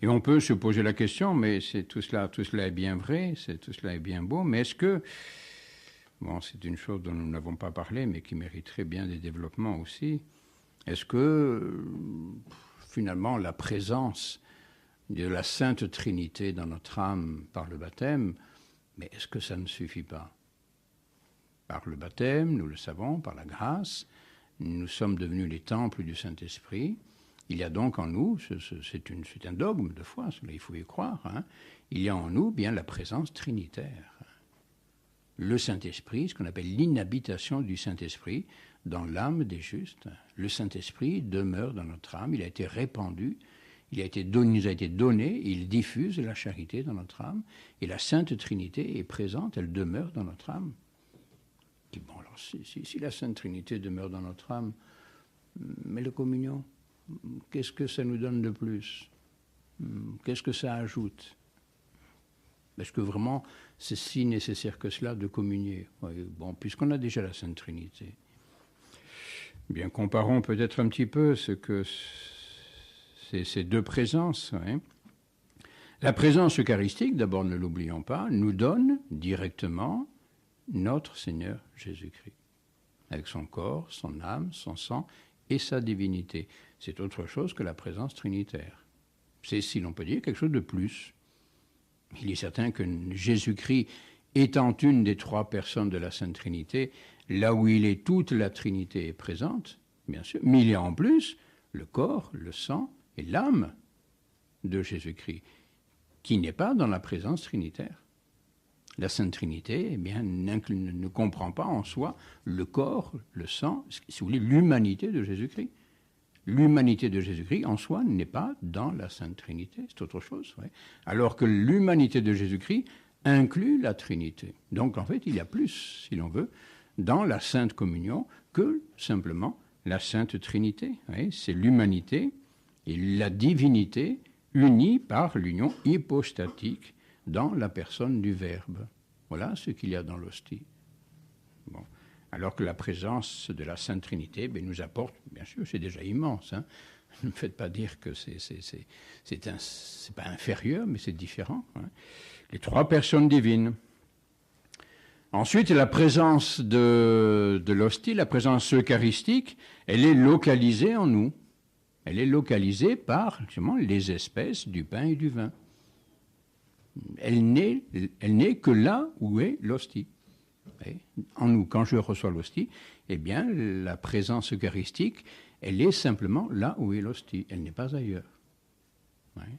Et on peut se poser la question, mais tout cela est bien vrai, tout cela est bien beau, mais est-ce que, bon, c'est une chose dont nous n'avons pas parlé, mais qui mériterait bien des développements aussi, est-ce que, finalement, la présence de la Sainte Trinité dans notre âme par le baptême, mais est-ce que ça ne suffit pas? Par le baptême, nous le savons, par la grâce, nous sommes devenus les temples du Saint-Esprit. Il y a donc en nous, c'est un dogme de foi, cela, il faut y croire, hein, il y a en nous bien la présence trinitaire. Le Saint-Esprit, ce qu'on appelle l'inhabitation du Saint-Esprit dans l'âme des justes. Le Saint-Esprit demeure dans notre âme, il a été répandu, il nous a été donné, il diffuse la charité dans notre âme, et la Sainte Trinité est présente, elle demeure dans notre âme. Et bon, alors, si la Sainte Trinité demeure dans notre âme, mais la communion, qu'est-ce que ça nous donne de plus? Qu'est-ce que ça ajoute? Est-ce que vraiment c'est si nécessaire que cela de communier? Oui, bon, puisqu'on a déjà la Sainte Trinité. Bien, comparons peut-être un petit peu ce que ces deux présences. Hein. La présence eucharistique, d'abord ne l'oublions pas, nous donne directement notre Seigneur Jésus-Christ, avec son corps, son âme, son sang et sa divinité. C'est autre chose que la présence trinitaire. C'est, si l'on peut dire, quelque chose de plus. Il est certain que Jésus-Christ, étant une des trois personnes de la Sainte Trinité, là où il est, toute la Trinité est présente, bien sûr, mais il y a en plus le corps, le sang et l'âme de Jésus-Christ, qui n'est pas dans la présence trinitaire. La Sainte Trinité, eh bien, ne comprend pas en soi le corps, le sang, si vous voulez, l'humanité de Jésus-Christ. L'humanité de Jésus-Christ, en soi, n'est pas dans la Sainte Trinité, c'est autre chose. Ouais. Alors que l'humanité de Jésus-Christ inclut la Trinité. Donc, en fait, il y a plus, si l'on veut, dans la Sainte Communion que simplement la Sainte Trinité. Ouais. C'est l'humanité et la divinité unis par l'union hypostatique dans la personne du Verbe. Voilà ce qu'il y a dans l'hostie. Bon. Alors que la présence de la Sainte Trinité nous apporte, bien sûr, c'est déjà immense. Hein. Ne me faites pas dire que c'est pas inférieur, mais c'est différent. Hein. Les trois personnes divines. Ensuite, la présence de l'hostie, la présence eucharistique, elle est localisée en nous. Elle est localisée par justement les espèces du pain et du vin. Elle n'est que là où est l'hostie. En nous, quand je reçois l'hostie, eh bien, la présence eucharistique, elle est simplement là où est l'hostie. Elle n'est pas ailleurs. Ouais.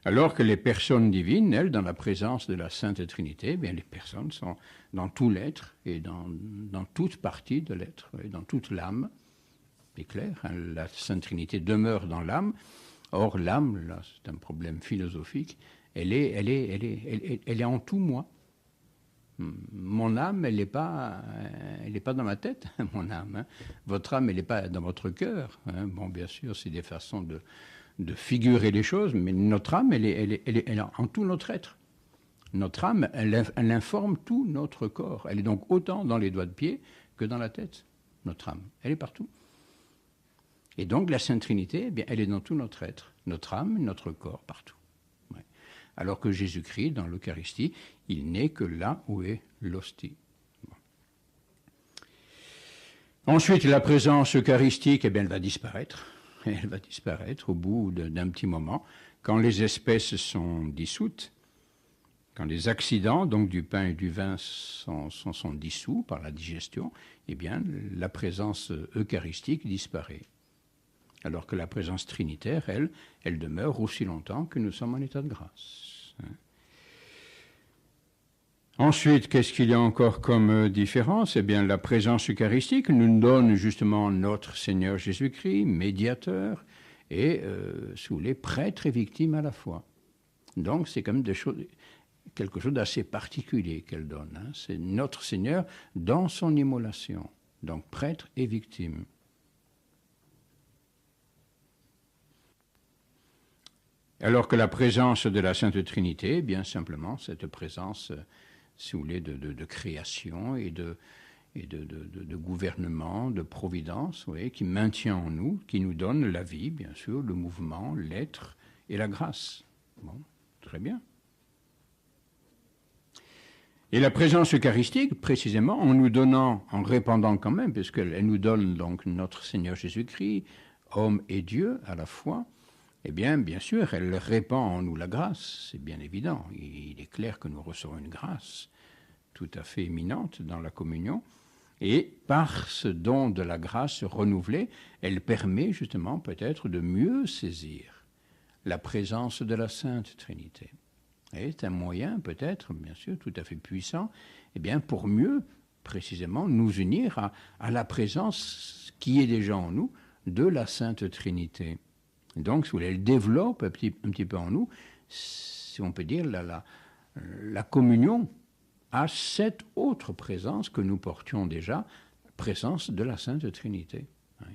Alors que les personnes divines, elles, dans la présence de la Sainte Trinité, eh bien, les personnes sont dans tout l'être et dans toute partie de l'être, dans toute l'âme. C'est clair, hein, la Sainte Trinité demeure dans l'âme. Or, l'âme, là, c'est un problème philosophique, elle est en tout moi. Mon âme, elle n'est pas dans ma tête, mon âme. Hein. Votre âme, elle n'est pas dans votre cœur. Hein. Bon, bien sûr, c'est des façons de figurer les choses, mais notre âme, elle est en tout notre être. Notre âme, elle informe tout notre corps. Elle est donc autant dans les doigts de pied que dans la tête, notre âme. Elle est partout. Et donc, la Sainte Trinité, eh bien, elle est dans tout notre être, notre âme, notre corps, partout. Ouais. Alors que Jésus-Christ, dans l'Eucharistie, il n'est que là où est l'hostie. Bon. Ensuite, la présence eucharistique, eh bien, elle va disparaître. Elle va disparaître au bout d'un petit moment, quand les espèces sont dissoutes, quand les accidents donc du pain et du vin sont dissous par la digestion, eh bien, la présence eucharistique disparaît. Alors que la présence trinitaire, elle demeure aussi longtemps que nous sommes en état de grâce. Ensuite, qu'est-ce qu'il y a encore comme différence? Eh bien, la présence eucharistique nous donne justement notre Seigneur Jésus-Christ, médiateur, et sous les prêtres et victimes à la fois. Donc, c'est quand même quelque chose d'assez particulier qu'elle donne. Hein. C'est notre Seigneur dans son immolation, donc prêtre et victime. Alors que la présence de la Sainte Trinité, bien simplement, cette présence, si vous voulez, de création et de gouvernement, de providence, oui, qui maintient en nous, qui nous donne la vie, bien sûr, le mouvement, l'être et la grâce. Bon, très bien. Et la présence eucharistique, précisément, en nous donnant, en répandant quand même, puisqu'elle nous donne donc notre Seigneur Jésus-Christ, homme et Dieu à la fois, eh bien, bien sûr, elle répand en nous la grâce, c'est bien évident. Il est clair que nous recevons une grâce tout à fait éminente dans la communion. Et par ce don de la grâce renouvelée, elle permet justement peut-être de mieux saisir la présence de la Sainte Trinité. Et c'est un moyen peut-être, bien sûr, tout à fait puissant, eh bien, pour mieux, précisément, nous unir à la présence qui est déjà en nous de la Sainte Trinité. Donc, si vous voulez, elle développe un petit peu en nous, si on peut dire, la communion à cette autre présence que nous portions déjà, présence de la Sainte Trinité. Oui.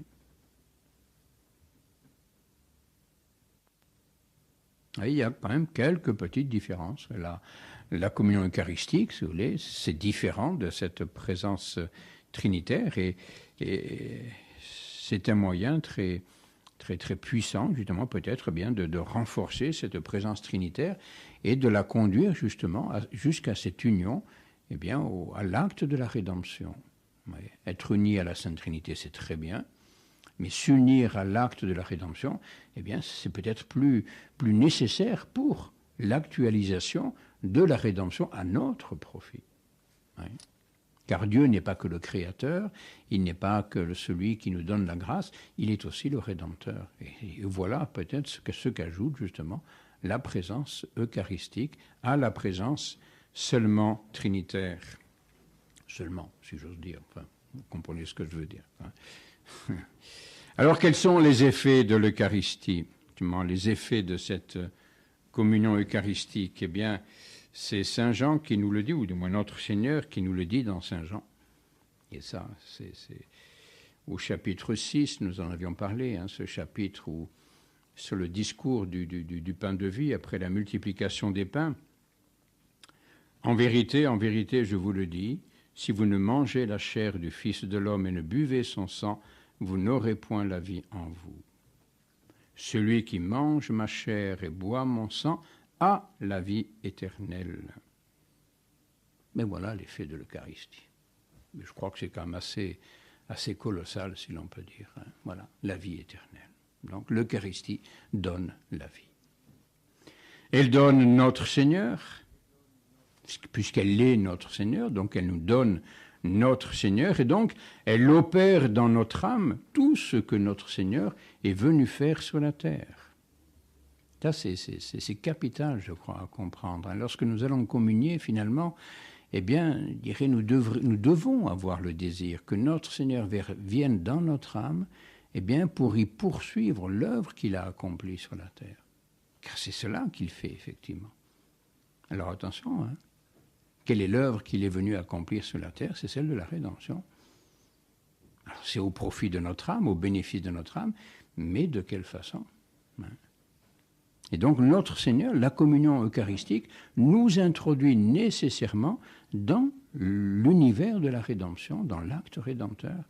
Et il y a quand même quelques petites différences. La communion eucharistique, si vous voulez, c'est différent de cette présence trinitaire et c'est un moyen très, très, très puissant, justement, peut-être bien de renforcer cette présence trinitaire et de la conduire justement jusqu'à cette union, eh bien, à l'acte de la rédemption. Oui. Être uni à la Sainte Trinité, c'est très bien, mais s'unir à l'acte de la rédemption, eh bien, c'est peut-être plus nécessaire pour l'actualisation de la rédemption à notre profit. Oui. Car Dieu n'est pas que le Créateur, il n'est pas que celui qui nous donne la grâce, il est aussi le Rédempteur. Et voilà peut-être ce qu'ajoute justement la présence eucharistique à la présence seulement trinitaire. Seulement, si j'ose dire. Enfin, vous comprenez ce que je veux dire. Alors, quels sont les effets de l'Eucharistie? Les effets de cette communion eucharistique? Eh bien, c'est Saint Jean qui nous le dit, ou du moins notre Seigneur qui nous le dit dans Saint Jean. Et ça, c'est au chapitre 6, nous en avions parlé, ce chapitre sur le discours du pain de vie après la multiplication des pains. En vérité, je vous le dis, si vous ne mangez la chair du Fils de l'homme et ne buvez son sang, vous n'aurez point la vie en vous. Celui qui mange ma chair et boit mon sang a la vie éternelle. Mais voilà l'effet de l'Eucharistie. Je crois que c'est quand même assez colossal, si l'on peut dire. Voilà, la vie éternelle. Donc l'Eucharistie donne la vie. Elle donne notre Seigneur, puisqu'elle est notre Seigneur, donc elle nous donne notre Seigneur, et donc elle opère dans notre âme tout ce que notre Seigneur est venu faire sur la terre. Ça, c'est capital, je crois, à comprendre. Lorsque nous allons communier, finalement, eh bien, je dirais, nous devons avoir le désir que notre Seigneur vienne dans notre âme, eh bien, pour y poursuivre l'œuvre qu'il a accomplie sur la terre. Car c'est cela qu'il fait, effectivement. Alors attention, quelle est l'œuvre qu'il est venu accomplir sur la terre? C'est celle de la rédemption. Alors, c'est au profit de notre âme, au bénéfice de notre âme, mais de quelle façon? Et donc notre Seigneur, la communion eucharistique, nous introduit nécessairement dans l'univers de la rédemption, dans l'acte rédempteur.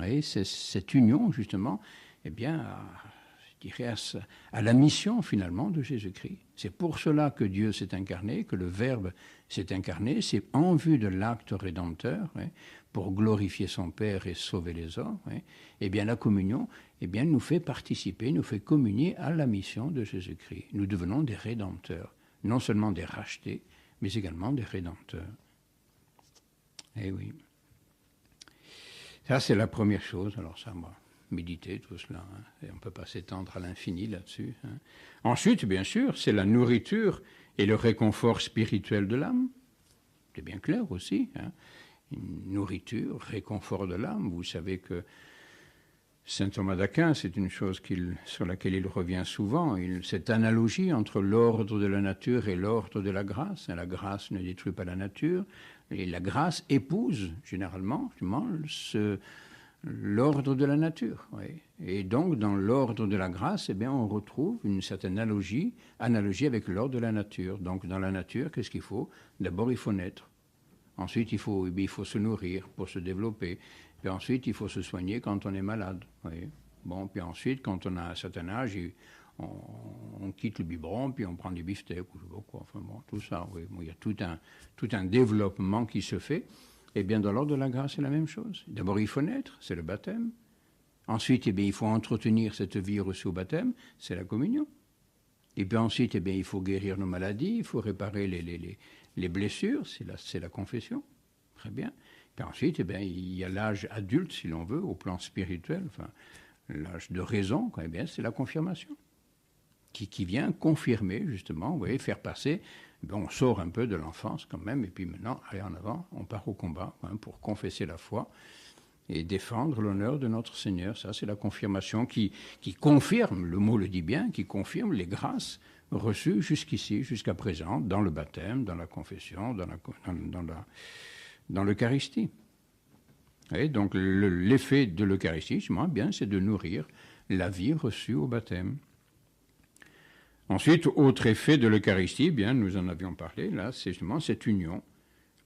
Et c'est cette union, justement, eh bien, je dirais à la mission, finalement, de Jésus-Christ. C'est pour cela que Dieu s'est incarné, que le Verbe s'est incarné, c'est en vue de l'acte rédempteur, pour glorifier son Père et sauver les hommes. Eh bien, la communion, eh bien, nous fait participer, nous fait communier à la mission de Jésus-Christ. Nous devenons des rédempteurs, non seulement des rachetés, mais également des rédempteurs. Eh oui. Ça, c'est la première chose. Alors ça, moi, méditer tout cela. Et on ne peut pas s'étendre à l'infini là-dessus. Ensuite, bien sûr, c'est la nourriture et le réconfort spirituel de l'âme. C'est bien clair aussi. Une nourriture, réconfort de l'âme. Vous savez que Saint Thomas d'Aquin, c'est une chose sur laquelle il revient souvent, cette analogie entre l'ordre de la nature et l'ordre de la grâce. La grâce ne détruit pas la nature, et la grâce épouse généralement l'ordre de la nature. Oui. Et donc, dans l'ordre de la grâce, eh bien, on retrouve une certaine analogie avec l'ordre de la nature. Donc, dans la nature, qu'est-ce qu'il faut? D'abord, il faut naître. Ensuite, il faut se nourrir pour se développer. Puis ensuite, il faut se soigner quand on est malade. Oui. Bon, puis ensuite, quand on a un certain âge, on quitte le biberon, puis on prend du beefsteak ou je sais pas quoi. Enfin bon, tout ça, oui. Bon, il y a tout un développement qui se fait. Eh bien, dans l'ordre de la grâce, c'est la même chose. D'abord, il faut naître, c'est le baptême. Ensuite, eh bien, il faut entretenir cette vie reçue au baptême, c'est la communion. Et puis ensuite, eh bien, il faut guérir nos maladies, il faut réparer les blessures, c'est la confession. Très bien. Puis ensuite, eh bien, il y a l'âge adulte, si l'on veut, au plan spirituel, enfin, l'âge de raison, eh bien, c'est la confirmation, qui vient confirmer, justement, vous voyez, faire passer, bien, on sort un peu de l'enfance quand même, et puis maintenant, allez en avant, on part au combat pour confesser la foi et défendre l'honneur de notre Seigneur. Ça, c'est la confirmation qui confirme, le mot le dit bien, qui confirme les grâces reçues jusqu'ici, jusqu'à présent, dans le baptême, dans la confession, dans l'Eucharistie. Et donc l'effet de l'Eucharistie, bien, c'est de nourrir la vie reçue au baptême. Ensuite, autre effet de l'Eucharistie, bien, nous en avions parlé, là, c'est justement cette union,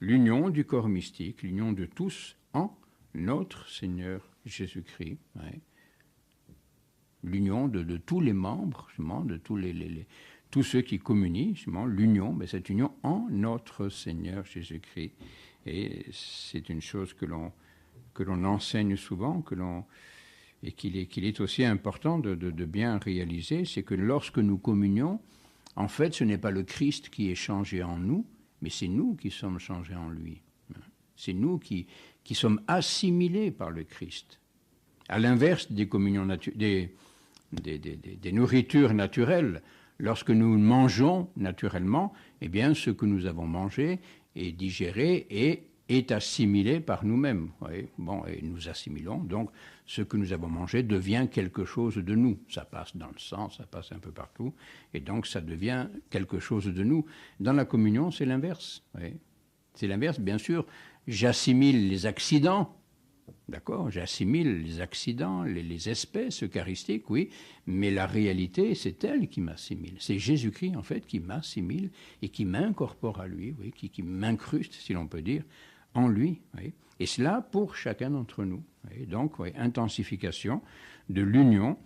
l'union du corps mystique, l'union de tous en notre Seigneur Jésus-Christ. Ouais. L'union de tous les membres, justement, de tous ceux qui communient, justement, l'union, mais cette union en notre Seigneur Jésus-Christ. Et c'est une chose que l'on enseigne souvent, et qu'il est aussi important de bien réaliser, c'est que lorsque nous communions, en fait, ce n'est pas le Christ qui est changé en nous, mais c'est nous qui sommes changés en lui. C'est nous qui sommes assimilés par le Christ. À l'inverse des communions des nourritures naturelles, lorsque nous mangeons naturellement, eh bien, ce que nous avons mangé est digéré et est assimilé par nous-mêmes. Oui, bon, et nous assimilons, donc ce que nous avons mangé devient quelque chose de nous. Ça passe dans le sang, ça passe un peu partout, et donc ça devient quelque chose de nous. Dans la communion, c'est l'inverse. Oui. C'est l'inverse, bien sûr. J'assimile les accidents, d'accord, j'assimile les accidents, les espèces eucharistiques, oui, mais la réalité, c'est elle qui m'assimile. C'est Jésus-Christ, en fait, qui m'assimile et qui m'incorpore à lui, oui, qui m'incruste, si l'on peut dire, en lui. Oui. Et cela pour chacun d'entre nous. Oui. Donc, oui, intensification de l'union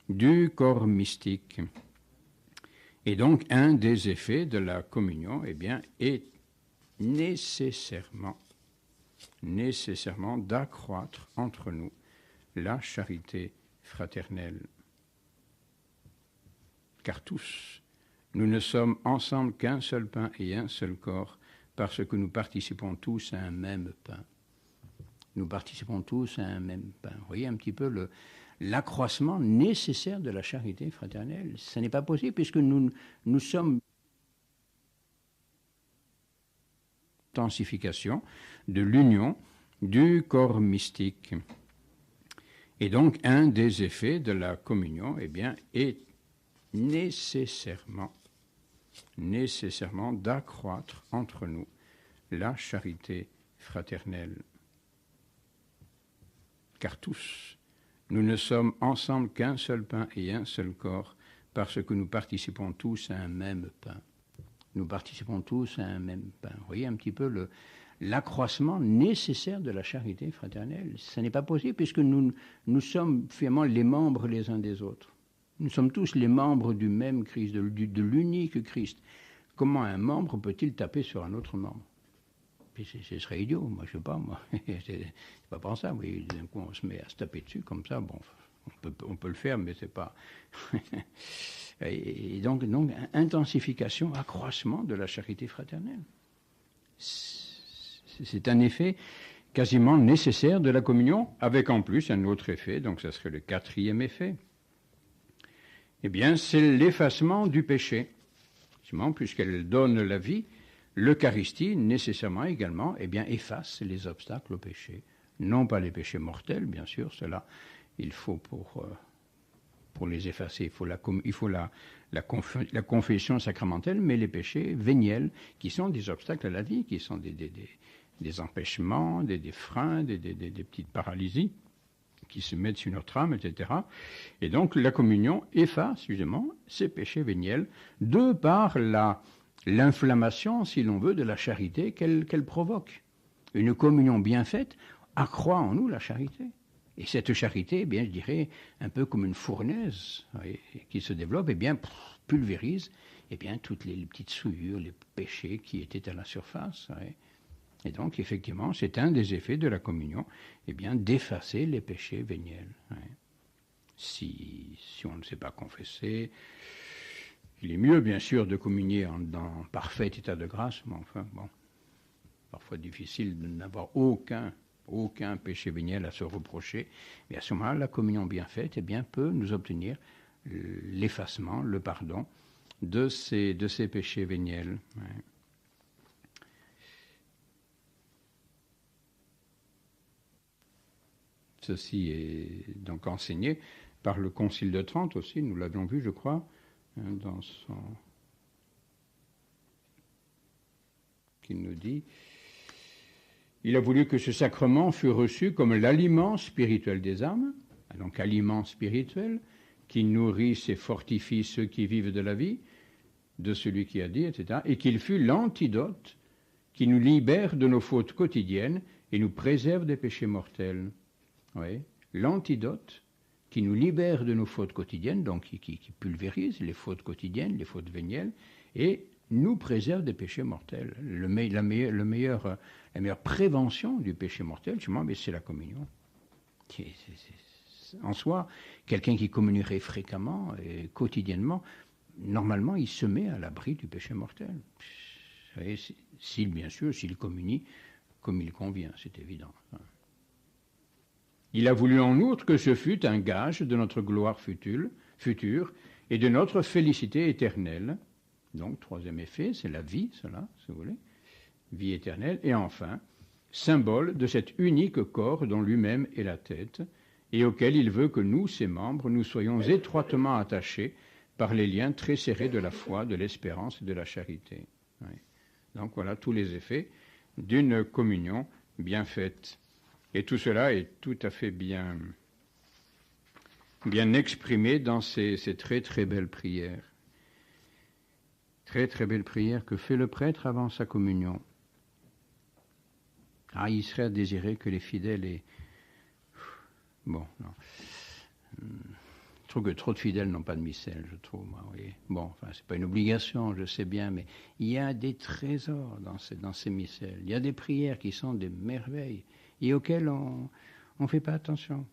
du corps mystique. Et donc, un des effets de la communion, eh bien, est nécessairement d'accroître entre nous la charité fraternelle. Car tous, nous ne sommes ensemble qu'un seul pain et un seul corps, parce que nous participons tous à un même pain. Nous participons tous à un même pain. Vous voyez un petit peu l'accroissement nécessaire de la charité fraternelle. Ce n'est pas possible puisque nous sommes intensification de l'union du corps mystique. Et donc, un des effets de la communion, eh bien, est nécessairement d'accroître entre nous la charité fraternelle. Car tous, nous ne sommes ensemble qu'un seul pain et un seul corps, parce que nous participons tous à un même pain. Nous participons tous à un même pain. Vous voyez un petit peu l'accroissement nécessaire de la charité fraternelle. Ce n'est pas possible puisque nous sommes finalement les membres les uns des autres. Nous sommes tous les membres du même Christ, de l'unique Christ. Comment un membre peut-il taper sur un autre membre? Ce serait idiot, moi je ne sais pas, moi. C'est pas pour ça, oui. D'un coup on se met à se taper dessus comme ça, bon, on peut le faire, mais c'est pas... Et donc, intensification, accroissement de la charité fraternelle. C'est un effet quasiment nécessaire de la communion, avec en plus un autre effet, donc ça serait le quatrième effet. Eh bien, c'est l'effacement du péché. Puisqu'elle donne la vie, l'Eucharistie, nécessairement également, eh bien, efface les obstacles au péché. Non pas les péchés mortels, bien sûr, cela, il faut pour les effacer, il faut la confession sacramentelle, mais les péchés véniels, qui sont des obstacles à la vie, qui sont des empêchements, des freins, des petites paralysies qui se mettent sur notre âme, etc. Et donc la communion efface justement ces péchés véniels de par l'inflammation, si l'on veut, de la charité qu'elle provoque. Une communion bien faite accroît en nous la charité. Et cette charité, eh bien, je dirais, un peu comme une fournaise qui se développe, eh bien, pulvérise eh bien, toutes les petites souillures, les péchés qui étaient à la surface. Et donc, effectivement, c'est un des effets de la communion, eh bien, d'effacer les péchés véniels. Si on ne sait pas confesser, il est mieux, bien sûr, de communier en parfait état de grâce, mais enfin, bon, parfois difficile de n'avoir aucun péché véniel à se reprocher, mais à ce moment-là, la communion bien faite, eh bien, peut nous obtenir l'effacement, le pardon de ces péchés véniels. Ceci est donc enseigné par le Concile de Trente aussi, nous l'avions vu, je crois, dans son... qu'il nous dit... Il a voulu que ce sacrement fût reçu comme l'aliment spirituel des âmes, donc aliment spirituel, qui nourrisse et fortifie ceux qui vivent de la vie, de celui qui a dit, etc., et qu'il fut l'antidote qui nous libère de nos fautes quotidiennes et nous préserve des péchés mortels. Oui, l'antidote qui nous libère de nos fautes quotidiennes, donc qui pulvérise les fautes quotidiennes, les fautes vénielles, et nous préserve des péchés mortels. La meilleure prévention du péché mortel, c'est la communion. En soi, quelqu'un qui communierait fréquemment et quotidiennement, normalement, il se met à l'abri du péché mortel. Bien sûr, s'il communie comme il convient, c'est évident. Il a voulu en outre que ce fût un gage de notre gloire future et de notre félicité éternelle. Donc, troisième effet, c'est la vie, cela, si vous voulez, vie éternelle. Et enfin, symbole de cet unique corps dont lui-même est la tête et auquel il veut que nous, ses membres, nous soyons étroitement attachés par les liens très serrés de la foi, de l'espérance et de la charité. Oui. Donc, voilà tous les effets d'une communion bien faite. Et tout cela est tout à fait bien exprimé dans ces très très belles prières. Très très belles prières que fait le prêtre avant sa communion. Ah, il serait à désirer que les fidèles aient... Bon, non. Je trouve que trop de fidèles n'ont pas de missel, je trouve, moi, oui. Bon, enfin, c'est pas une obligation, je sais bien, mais il y a des trésors dans ces missels. Il y a des prières qui sont des merveilles et auxquelles on ne fait pas attention.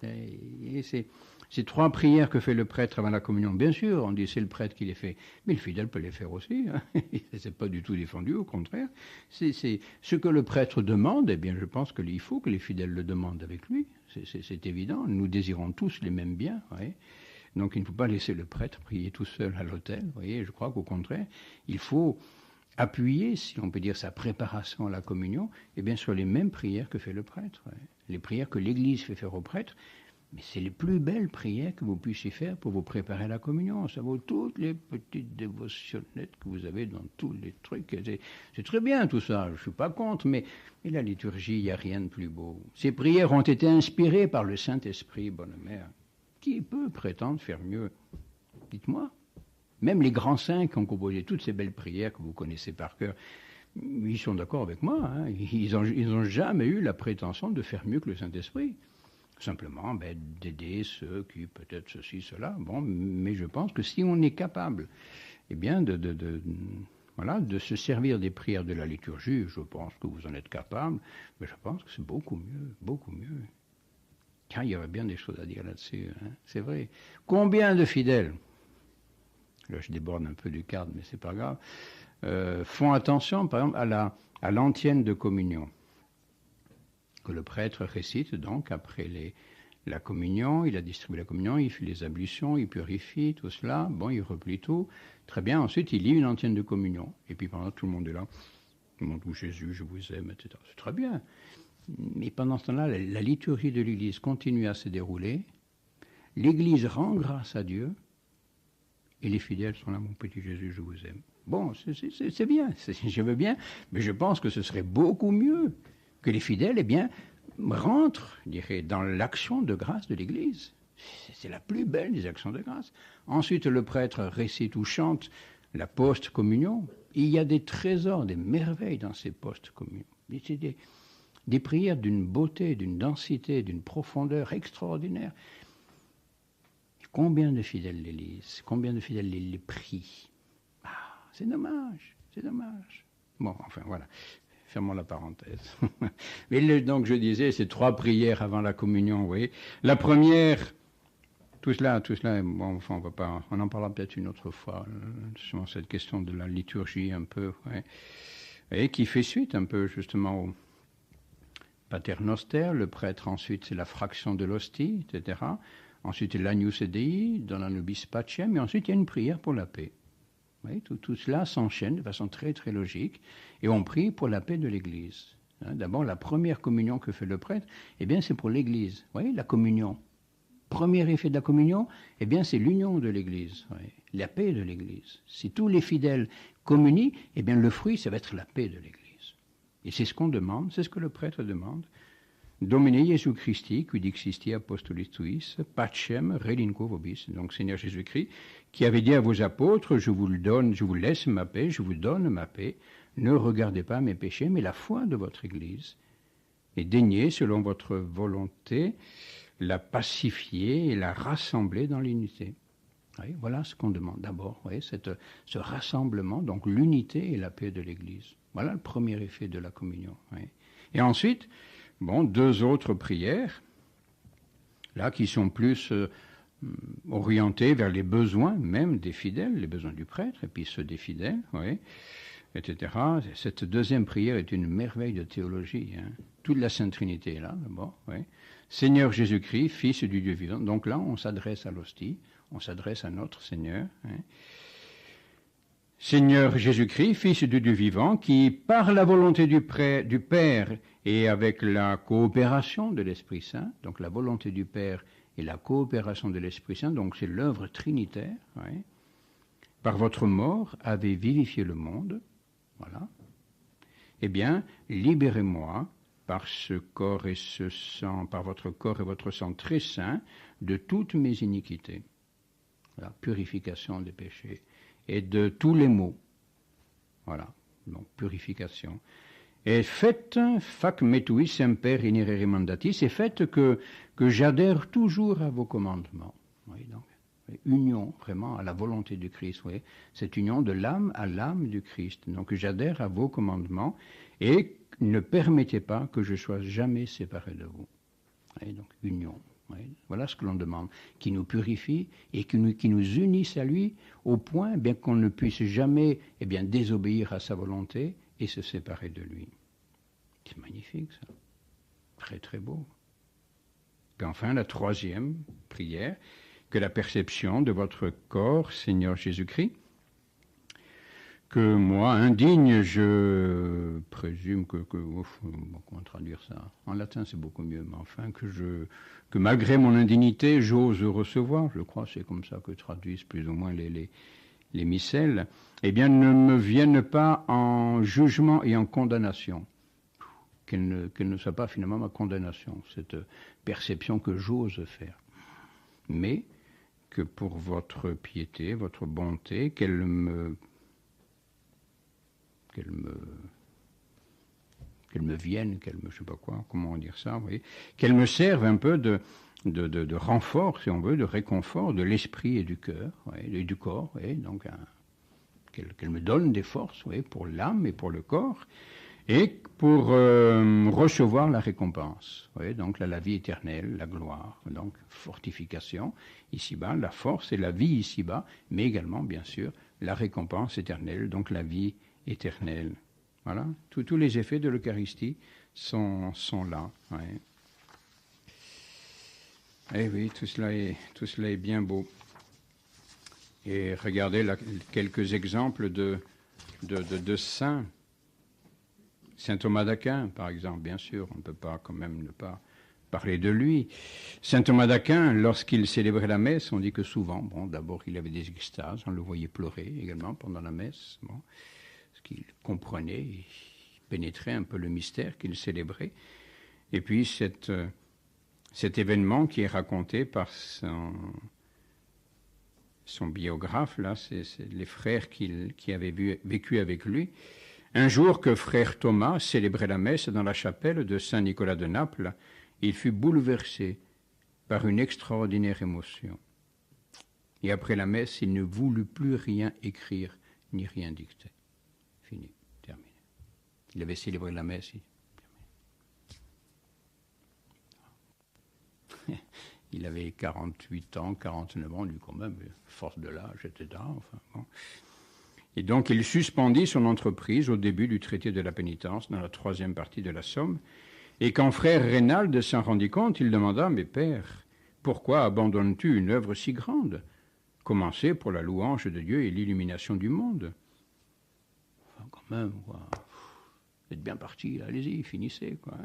Et ces trois prières que fait le prêtre avant la communion, bien sûr, on dit c'est le prêtre qui les fait, mais le fidèle peut les faire aussi. Hein. C'est pas du tout défendu, au contraire. C'est ce que le prêtre demande, eh bien, je pense qu'il faut que les fidèles le demandent avec lui. C'est évident. Nous désirons tous les mêmes biens. Voyez. Donc, il ne faut pas laisser le prêtre prier tout seul à l'autel. Voyez, je crois qu'au contraire, il faut appuyer, si on peut dire, sa préparation à la communion, eh bien, sur les mêmes prières que fait le prêtre. Ouais. Les prières que l'Église fait faire au prêtre, mais c'est les plus belles prières que vous puissiez faire pour vous préparer à la communion. Ça vaut toutes les petites dévotionnettes que vous avez dans tous les trucs. C'est très bien tout ça, je ne suis pas contre, mais la liturgie, il n'y a rien de plus beau. Ces prières ont été inspirées par le Saint-Esprit, bonne mère. Qui peut prétendre faire mieux? Dites-moi. Même les grands saints qui ont composé toutes ces belles prières que vous connaissez par cœur, ils sont d'accord avec moi. Hein. Ils n'ont jamais eu la prétention de faire mieux que le Saint-Esprit. Simplement d'aider ceux qui, peut-être ceci, cela. Bon, mais je pense que si on est capable eh bien, de se servir des prières de la liturgie, je pense que vous en êtes capable, mais je pense que c'est beaucoup mieux, beaucoup mieux. Car il y aurait bien des choses à dire là-dessus, hein, c'est vrai. Combien de fidèles, là je déborde un peu du cadre, mais c'est pas grave, font attention, par exemple, à l'antienne de communion, que le prêtre récite donc après la communion, il a distribué la communion, il fait les ablutions, il purifie tout cela, bon, il replie tout, très bien, ensuite il lit une antienne de communion, et puis pendant tout le monde est là, tout le monde dit Jésus, je vous aime, etc. C'est très bien, mais pendant ce temps-là, la liturgie de l'Église continue à se dérouler, l'Église rend grâce à Dieu, et les fidèles sont là, mon petit Jésus, je vous aime. Bon, c'est bien, je veux bien, mais je pense que ce serait beaucoup mieux que les fidèles, eh bien, rentrent, je dirais, dans l'action de grâce de l'Église. C'est la plus belle des actions de grâce. Ensuite, le prêtre récite ou chante la post-communion. Il y a des trésors, des merveilles dans ces post-communions. C'est des prières d'une beauté, d'une densité, d'une profondeur extraordinaire. Combien de fidèles les lisent? Combien de fidèles les prient? Ah, c'est dommage, c'est dommage. Bon, enfin, voilà. Fermons la parenthèse. Mais donc, je disais, ces trois prières avant la communion, vous voyez. La première, tout cela, bon, enfin, on en parlera peut-être une autre fois, sur cette question de la liturgie un peu, ouais. Et qui fait suite un peu, justement, au paternoster, le prêtre, ensuite, c'est la fraction de l'hostie, etc. Ensuite, l'Agnus Dei, dans la Nobis Pacem, et ensuite, il y a une prière pour la paix. Oui, tout cela s'enchaîne de façon très très logique et on prie pour la paix de l'Église. D'abord, la première communion que fait le prêtre, eh bien, c'est pour l'Église. Vous voyez, la communion. Premier effet de la communion, eh bien, c'est l'union de l'Église, la paix de l'Église. Si tous les fidèles communient, eh bien, le fruit, ça va être la paix de l'Église. Et c'est ce qu'on demande, c'est ce que le prêtre demande Domine Jesu Christi, qui dixisti apostolis tuis, pacem relinquo vobis. Donc Seigneur Jésus-Christ, qui avait dit à vos apôtres, je vous le donne, je vous laisse ma paix, je vous donne ma paix. Ne regardez pas mes péchés, mais la foi de votre Église. Et daignez, selon votre volonté, la pacifier et la rassembler dans l'unité. Oui, voilà ce qu'on demande d'abord, oui, ce rassemblement, donc l'unité et la paix de l'Église. Voilà le premier effet de la communion. Oui. Et ensuite, deux autres prières, là, qui sont plus orientées vers les besoins même des fidèles, les besoins du prêtre, et puis ceux des fidèles, oui, etc. Cette deuxième prière est une merveille de théologie. Hein. Toute la Sainte Trinité est là, d'abord. Oui. Seigneur Jésus-Christ, Fils du Dieu vivant. Donc là, on s'adresse à l'hostie, on s'adresse à notre Seigneur. Hein. Seigneur Jésus-Christ, Fils du Dieu vivant, qui, par la volonté du Père et avec la coopération de l'Esprit Saint, donc la volonté du Père et la coopération de l'Esprit Saint, donc c'est l'œuvre trinitaire, oui, par votre mort, avez vivifié le monde. Voilà. Eh bien, libérez-moi par ce corps et ce sang, par votre corps et votre sang très saint, de toutes mes iniquités. La purification des péchés et de tous les maux. Voilà. Donc, purification. Et faites, fac metuis semper inere mandatis, et faites que j'adhère toujours à vos commandements. Oui, donc, union vraiment à la volonté du Christ, oui. Cette union de l'âme à l'âme du Christ. Donc j'adhère à vos commandements et ne permettez pas que je sois jamais séparé de vous. Oui, donc union. Oui. Voilà ce que l'on demande, qui nous purifie et qui nous unisse à lui au point bien qu'on ne puisse jamais désobéir à sa volonté et se séparer de lui. C'est magnifique ça. Très très beau. Et enfin la troisième prière, que la perception de votre corps, Seigneur Jésus-Christ, que moi, indigne, je présume comment traduire ça? En latin, c'est beaucoup mieux, mais enfin, que malgré mon indignité, j'ose recevoir, je crois, c'est comme ça que traduisent plus ou moins les missels, eh bien, ne me viennent pas en jugement et en condamnation. Qu'elle ne soit pas finalement ma condamnation, cette perception que j'ose faire. Mais que pour votre piété, votre bonté, qu'elle me vienne, je sais pas quoi, comment dire ça, vous voyez, qu'elle me serve un peu de renfort, si on veut, de réconfort de l'esprit et du cœur, et du corps, donc qu'elle me donne des forces, pour l'âme et pour le corps, et pour recevoir la récompense. Donc la vie éternelle, la gloire, donc fortification ici-bas, la force et la vie ici-bas, mais également, bien sûr, la récompense éternelle, donc la vie éternelle. Voilà, tous les effets de l'Eucharistie sont là. Ouais. Eh oui, tout cela est bien beau. Et regardez là, quelques exemples de saints. Saint Thomas d'Aquin, par exemple, bien sûr, on ne peut pas quand même ne pas parler de lui. Saint Thomas d'Aquin, lorsqu'il célébrait la messe, on dit que souvent, d'abord il avait des extases, on le voyait pleurer également pendant la messe, parce qu'il comprenait, il pénétrait un peu le mystère qu'il célébrait. Et puis cet événement qui est raconté par son biographe, là, c'est les frères qui avaient vécu avec lui. Un jour que frère Thomas célébrait la messe dans la chapelle de Saint-Nicolas de Naples, il fut bouleversé par une extraordinaire émotion. Et après la messe, il ne voulut plus rien écrire ni rien dicter. Fini, terminé. Il avait célébré la messe. Il avait 48 ans, 49 ans, lui quand même, force de l'âge, etc. Enfin, bon. Et donc il suspendit son entreprise au début du traité de la pénitence, dans la 3e partie de la Somme. Et quand frère Reynald s'en rendit compte, il demanda « Mais père, pourquoi abandonnes-tu une œuvre si grande, commencée pour la louange de Dieu et l'illumination du monde ?» Enfin, quand même, quoi. Vous êtes bien parti, là, allez-y, finissez, quoi.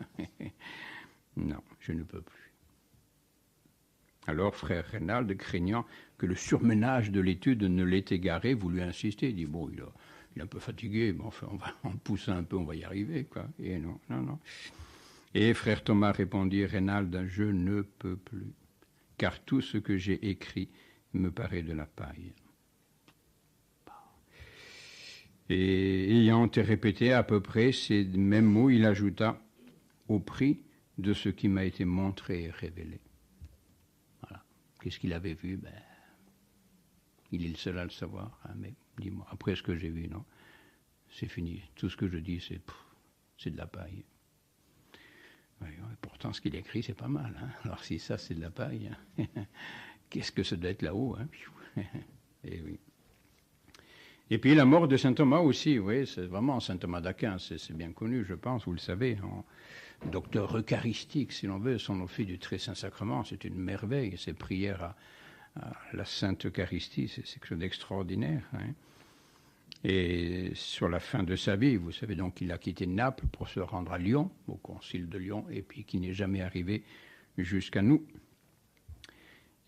Non, je ne peux plus. Alors, frère Reynald, craignant que le surmenage de l'étude ne l'ait égaré, voulut insister. Il dit, bon, il est un peu fatigué, mais enfin, on le pousse un peu, on va y arriver, quoi. Et non. Et frère Thomas répondit, Reynald, je ne peux plus, car tout ce que j'ai écrit me paraît de la paille. Et ayant répété à peu près ces mêmes mots, il ajouta, au prix de ce qui m'a été montré et révélé. Voilà. Qu'est-ce qu'il avait vu? Il est le seul à le savoir, hein, mais dis-moi, après ce que j'ai vu, non, c'est fini. Tout ce que je dis, c'est de la paille. Oui, pourtant, ce qu'il écrit, c'est pas mal. Hein. Alors, si ça, c'est de la paille, hein, qu'est-ce que ça doit être là-haut, hein. Et oui. Et puis la mort de saint Thomas aussi, oui, c'est vraiment saint Thomas d'Aquin, c'est bien connu, je pense, vous le savez, docteur eucharistique, si l'on veut, son office du très saint sacrement, c'est une merveille, ses prières à la sainte Eucharistie, c'est quelque chose d'extraordinaire. Hein. Et sur la fin de sa vie, vous savez donc qu'il a quitté Naples pour se rendre à Lyon, au concile de Lyon, et puis qui n'est jamais arrivé jusqu'à nous.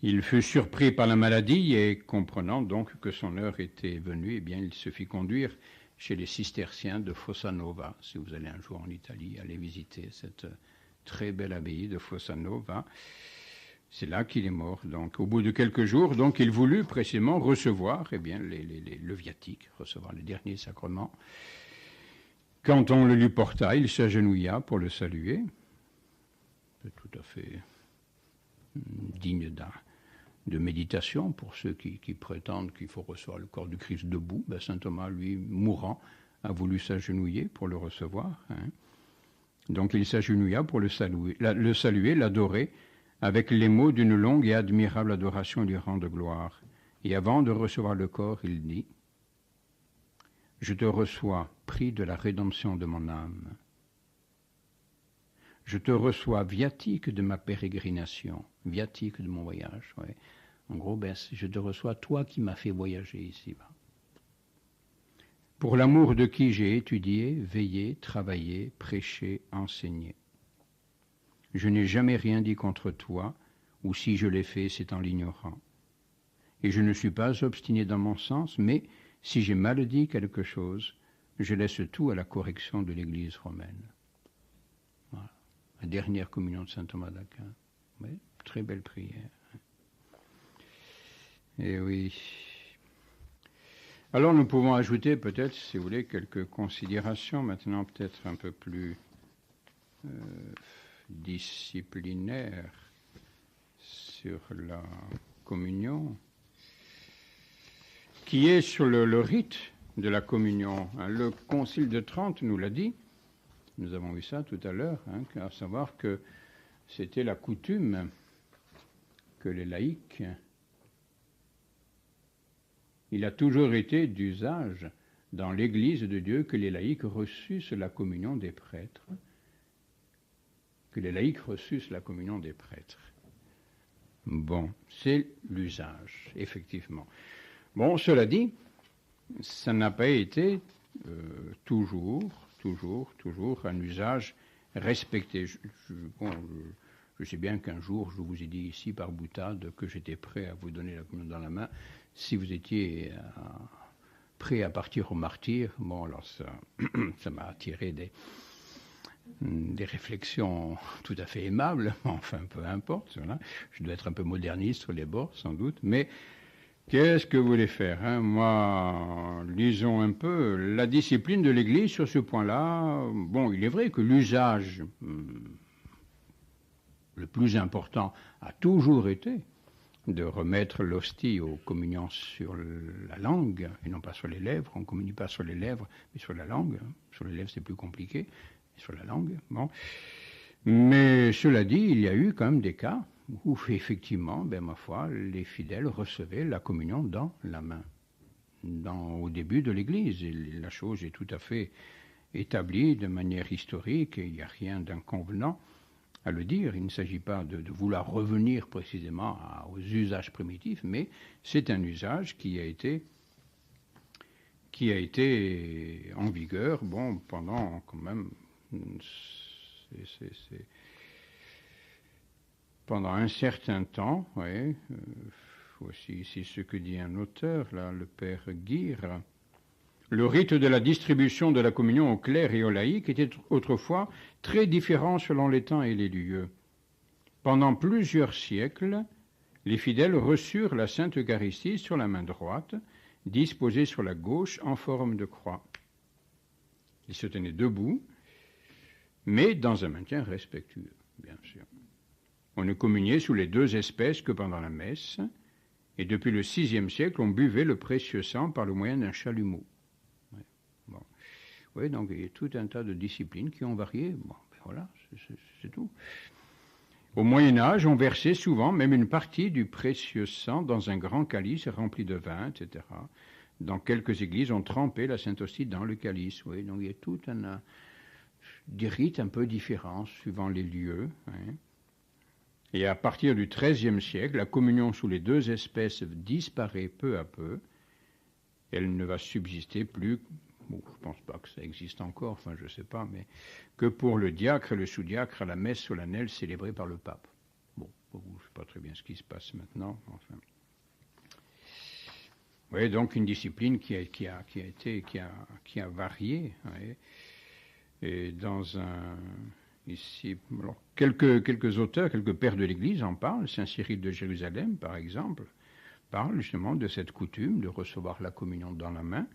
Il fut surpris par la maladie et, comprenant donc que son heure était venue, eh bien, il se fit conduire chez les cisterciens de Fossanova. Si vous allez un jour en Italie, allez visiter cette très belle abbaye de Fossanova. C'est là qu'il est mort. Donc, au bout de quelques jours, donc, il voulut précisément recevoir, eh bien, le viatique, recevoir les derniers sacrements. Quand on le lui porta, il s'agenouilla pour le saluer. C'est tout à fait digne de méditation pour ceux qui prétendent qu'il faut recevoir le corps du Christ debout. Saint Thomas, lui, mourant, a voulu s'agenouiller pour le recevoir. Hein. Donc il s'agenouilla pour le saluer, l'adorer, avec les mots d'une longue et admirable adoration lui rend de gloire. Et avant de recevoir le corps, il dit « Je te reçois, prix de la rédemption de mon âme. Je te reçois, viatique de ma pérégrination, viatique de mon voyage. » Ouais. En gros, je te reçois, toi qui m'as fait voyager ici-bas. Pour l'amour de qui j'ai étudié, veillé, travaillé, prêché, enseigné. Je n'ai jamais rien dit contre toi, ou si je l'ai fait, c'est en l'ignorant. Et je ne suis pas obstiné dans mon sens, mais si j'ai mal dit quelque chose, je laisse tout à la correction de l'Église romaine. Voilà. La dernière communion de saint Thomas d'Aquin. Oui, très belle prière. Et oui. Alors nous pouvons ajouter peut-être, si vous voulez, quelques considérations maintenant peut-être un peu plus disciplinaires sur la communion, qui est sur le rite de la communion. Le Concile de Trente nous l'a dit, nous avons vu ça tout à l'heure, à savoir que c'était la coutume que les laïcs, il a toujours été d'usage dans l'Église de Dieu que les laïcs reçussent la communion des prêtres. Que les laïcs reçussent la communion des prêtres. Bon, c'est l'usage, effectivement. Bon, cela dit, ça n'a pas été toujours un usage respecté. Je sais bien qu'un jour, je vous ai dit ici par boutade que j'étais prêt à vous donner la communion dans la main. Si vous étiez prêt à partir au martyr, bon, alors ça m'a attiré des réflexions tout à fait aimables, enfin, peu importe. Voilà. Je dois être un peu moderniste sur les bords, sans doute, mais qu'est-ce que vous voulez faire, hein? Moi, lisons un peu la discipline de l'Église sur ce point-là. Bon, il est vrai que l'usage le plus important a toujours été de remettre l'hostie aux communions sur la langue, et non pas sur les lèvres. On ne communie pas sur les lèvres, mais sur la langue. Sur les lèvres, c'est plus compliqué, sur la langue. Bon. Mais cela dit, il y a eu quand même des cas où, effectivement, ma foi, les fidèles recevaient la communion dans la main, au début de l'Église. Et la chose est tout à fait établie de manière historique, et il n'y a rien d'inconvenant à le dire. Il ne s'agit pas de vouloir revenir précisément aux usages primitifs, mais c'est un usage qui a été en vigueur, pendant quand même, pendant un certain temps. Ouais, voici ici ce que dit un auteur, là, le père Guire. Le rite de la distribution de la communion aux clercs et aux laïcs était autrefois très différent selon les temps et les lieux. Pendant plusieurs siècles, les fidèles reçurent la Sainte Eucharistie sur la main droite, disposée sur la gauche en forme de croix. Ils se tenaient debout, mais dans un maintien respectueux, bien sûr. On ne communiait sous les deux espèces que pendant la messe, et depuis le VIe siècle, on buvait le précieux sang par le moyen d'un chalumeau. Ouais, bon. Oui, donc il y a tout un tas de disciplines qui ont varié. Bon, ben voilà, c'est tout. Au Moyen-Âge, on versait souvent même une partie du précieux sang dans un grand calice rempli de vin, etc. Dans quelques églises, on trempait la Sainte Hostie dans le calice. Oui, donc il y a tout des rites un peu différents suivant les lieux. Hein. Et à partir du XIIIe siècle, la communion sous les deux espèces disparaît peu à peu. Elle ne va subsister plus, bon, je ne pense pas que ça existe encore, enfin je ne sais pas, mais que pour le diacre et le sous-diacre à la messe solennelle célébrée par le pape. Bon, je ne sais pas très bien ce qui se passe maintenant. Enfin. Oui, donc une discipline qui a varié. Oui. Et dans un... Ici, alors, quelques auteurs, quelques pères de l'Église en parlent. Saint Cyril de Jérusalem, par exemple, parle justement de cette coutume de recevoir la communion dans la main.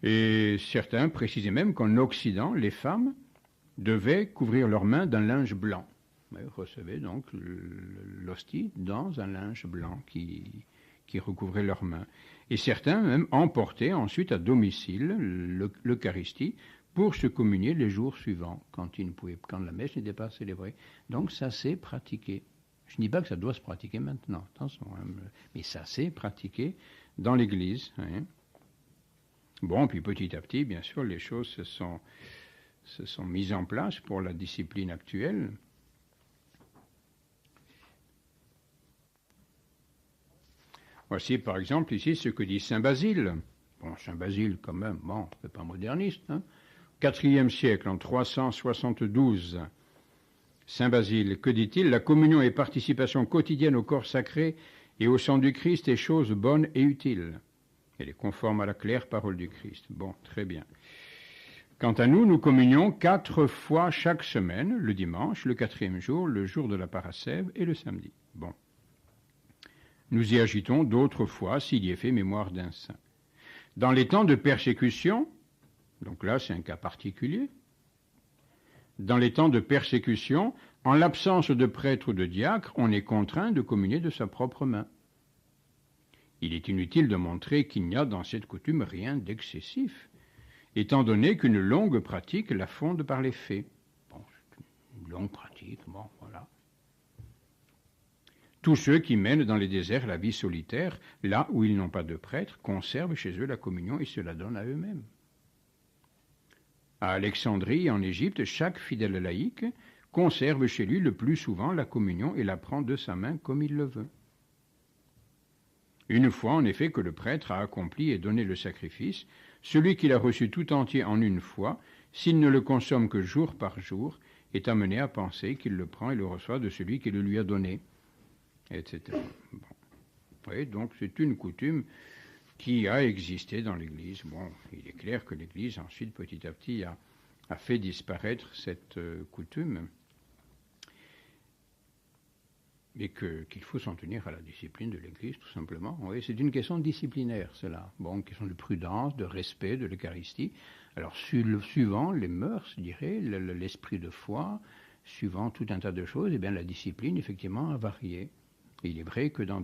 Et certains précisaient même qu'en Occident, les femmes devaient couvrir leurs mains d'un linge blanc. Elles recevaient donc l'hostie dans un linge blanc qui recouvrait leurs mains. Et certains même emportaient ensuite à domicile l'Eucharistie pour se communier les jours suivants, quand la messe n'était pas célébrée. Donc ça s'est pratiqué. Je ne dis pas que ça doit se pratiquer maintenant, attention, hein, mais ça s'est pratiqué dans l'Église. Hein. Bon, puis petit à petit, bien sûr, les choses se sont mises en place pour la discipline actuelle. Voici par exemple ici ce que dit saint Basile. Bon, saint Basile quand même, bon, c'est pas moderniste, hein. IVe siècle, en 372, saint Basile, que dit-il? La communion et participation quotidienne au corps sacré et au sang du Christ est chose bonne et utile. Elle est conforme à la claire parole du Christ. Bon, très bien. Quant à nous, nous communions 4 fois chaque semaine, le dimanche, le 4e jour, le jour de la parascève et le samedi. Bon. Nous y agitons d'autres fois s'il y est fait mémoire d'un saint. Dans les temps de persécution, donc là c'est un cas particulier, dans les temps de persécution, en l'absence de prêtre ou de diacre, on est contraint de communier de sa propre main. Il est inutile de montrer qu'il n'y a dans cette coutume rien d'excessif, étant donné qu'une longue pratique la fonde par les faits. Bon, c'est une longue pratique, bon, voilà. Tous ceux qui mènent dans les déserts la vie solitaire, là où ils n'ont pas de prêtre, conservent chez eux la communion et se la donnent à eux-mêmes. À Alexandrie, en Égypte, chaque fidèle laïque conserve chez lui le plus souvent la communion et la prend de sa main comme il le veut. Une fois, en effet, que le prêtre a accompli et donné le sacrifice, celui qui l'a reçu tout entier en une fois, s'il ne le consomme que jour par jour, est amené à penser qu'il le prend et le reçoit de celui qui le lui a donné, etc. Bon. Oui, donc c'est une coutume qui a existé dans l'Église. Bon, il est clair que l'Église, ensuite, petit à petit, a fait disparaître cette coutume, et qu'il faut s'en tenir à la discipline de l'Église, tout simplement. Oui, c'est une question disciplinaire, cela. Bon, une question de prudence, de respect de l'Eucharistie. Alors, suivant les mœurs, je dirais, l'esprit de foi, suivant tout un tas de choses, eh bien, la discipline, effectivement, a varié. Et il est vrai que dans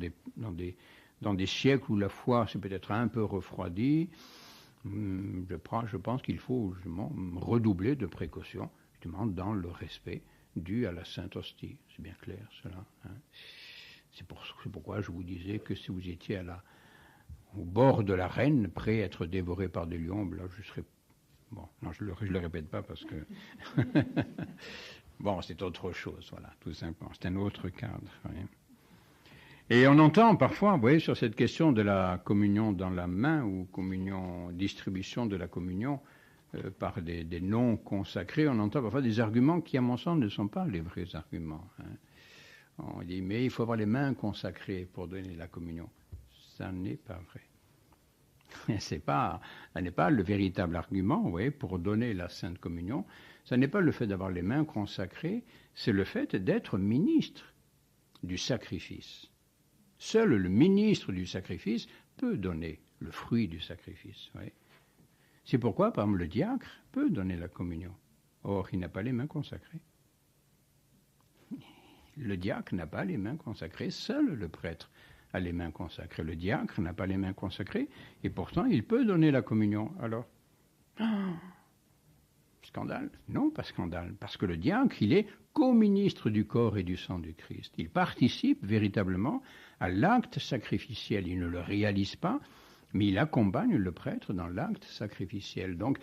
des siècles où la foi s'est peut-être un peu refroidie, je pense qu'il faut justement redoubler de précautions, justement, dans le respect dû à la Sainte Hostie. C'est bien clair, cela. Hein. C'est pourquoi je vous disais que si vous étiez au bord de la Reine, prêt à être dévoré par des lions, là, je serais... Bon, non, je le répète pas parce que... Bon, c'est autre chose, voilà, tout simplement. C'est un autre cadre. Oui. Et on entend parfois, vous voyez, sur cette question de la communion dans la main ou distribution de la communion par des noms consacrés, on entend parfois des arguments qui, à mon sens, ne sont pas les vrais arguments. Hein. On dit, mais il faut avoir les mains consacrées pour donner la communion. Ça n'est pas vrai. Ça n'est pas le véritable argument, vous voyez, pour donner la Sainte Communion. Ça n'est pas le fait d'avoir les mains consacrées, c'est le fait d'être ministre du sacrifice. Seul le ministre du sacrifice peut donner le fruit du sacrifice. Oui. C'est pourquoi, par exemple, le diacre peut donner la communion. Or, il n'a pas les mains consacrées. Le diacre n'a pas les mains consacrées, seul le prêtre a les mains consacrées. Le diacre n'a pas les mains consacrées, et pourtant il peut donner la communion. Alors, scandale? Non, pas scandale, parce que le diacre, il est co-ministre du corps et du sang du Christ. Il participe véritablement à l'acte sacrificiel. Il ne le réalise pas, mais il accompagne le prêtre dans l'acte sacrificiel. Donc,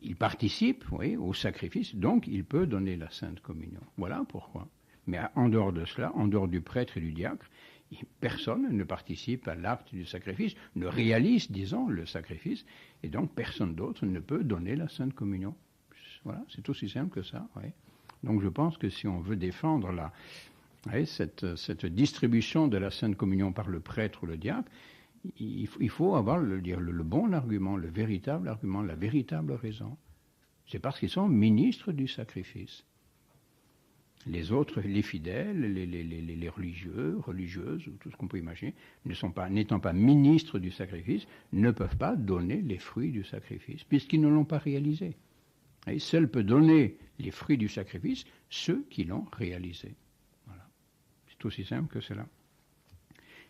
il participe, oui, au sacrifice, donc il peut donner la Sainte Communion. Voilà pourquoi. Mais en dehors de cela, en dehors du prêtre et du diacre, personne ne participe à l'acte du sacrifice, ne réalise, disons, le sacrifice, et donc personne d'autre ne peut donner la Sainte Communion. Voilà, c'est aussi simple que ça. Oui. Donc je pense que si on veut défendre cette distribution de la Sainte Communion par le prêtre ou le diacre, il faut avoir le bon argument, le véritable argument, la véritable raison. C'est parce qu'ils sont ministres du sacrifice. Les autres, les fidèles, les religieux, religieuses, ou tout ce qu'on peut imaginer, n'étant pas ministres du sacrifice, ne peuvent pas donner les fruits du sacrifice, puisqu'ils ne l'ont pas réalisé. Et seul peut donner les fruits du sacrifice ceux qui l'ont réalisé. Voilà. C'est aussi simple que cela.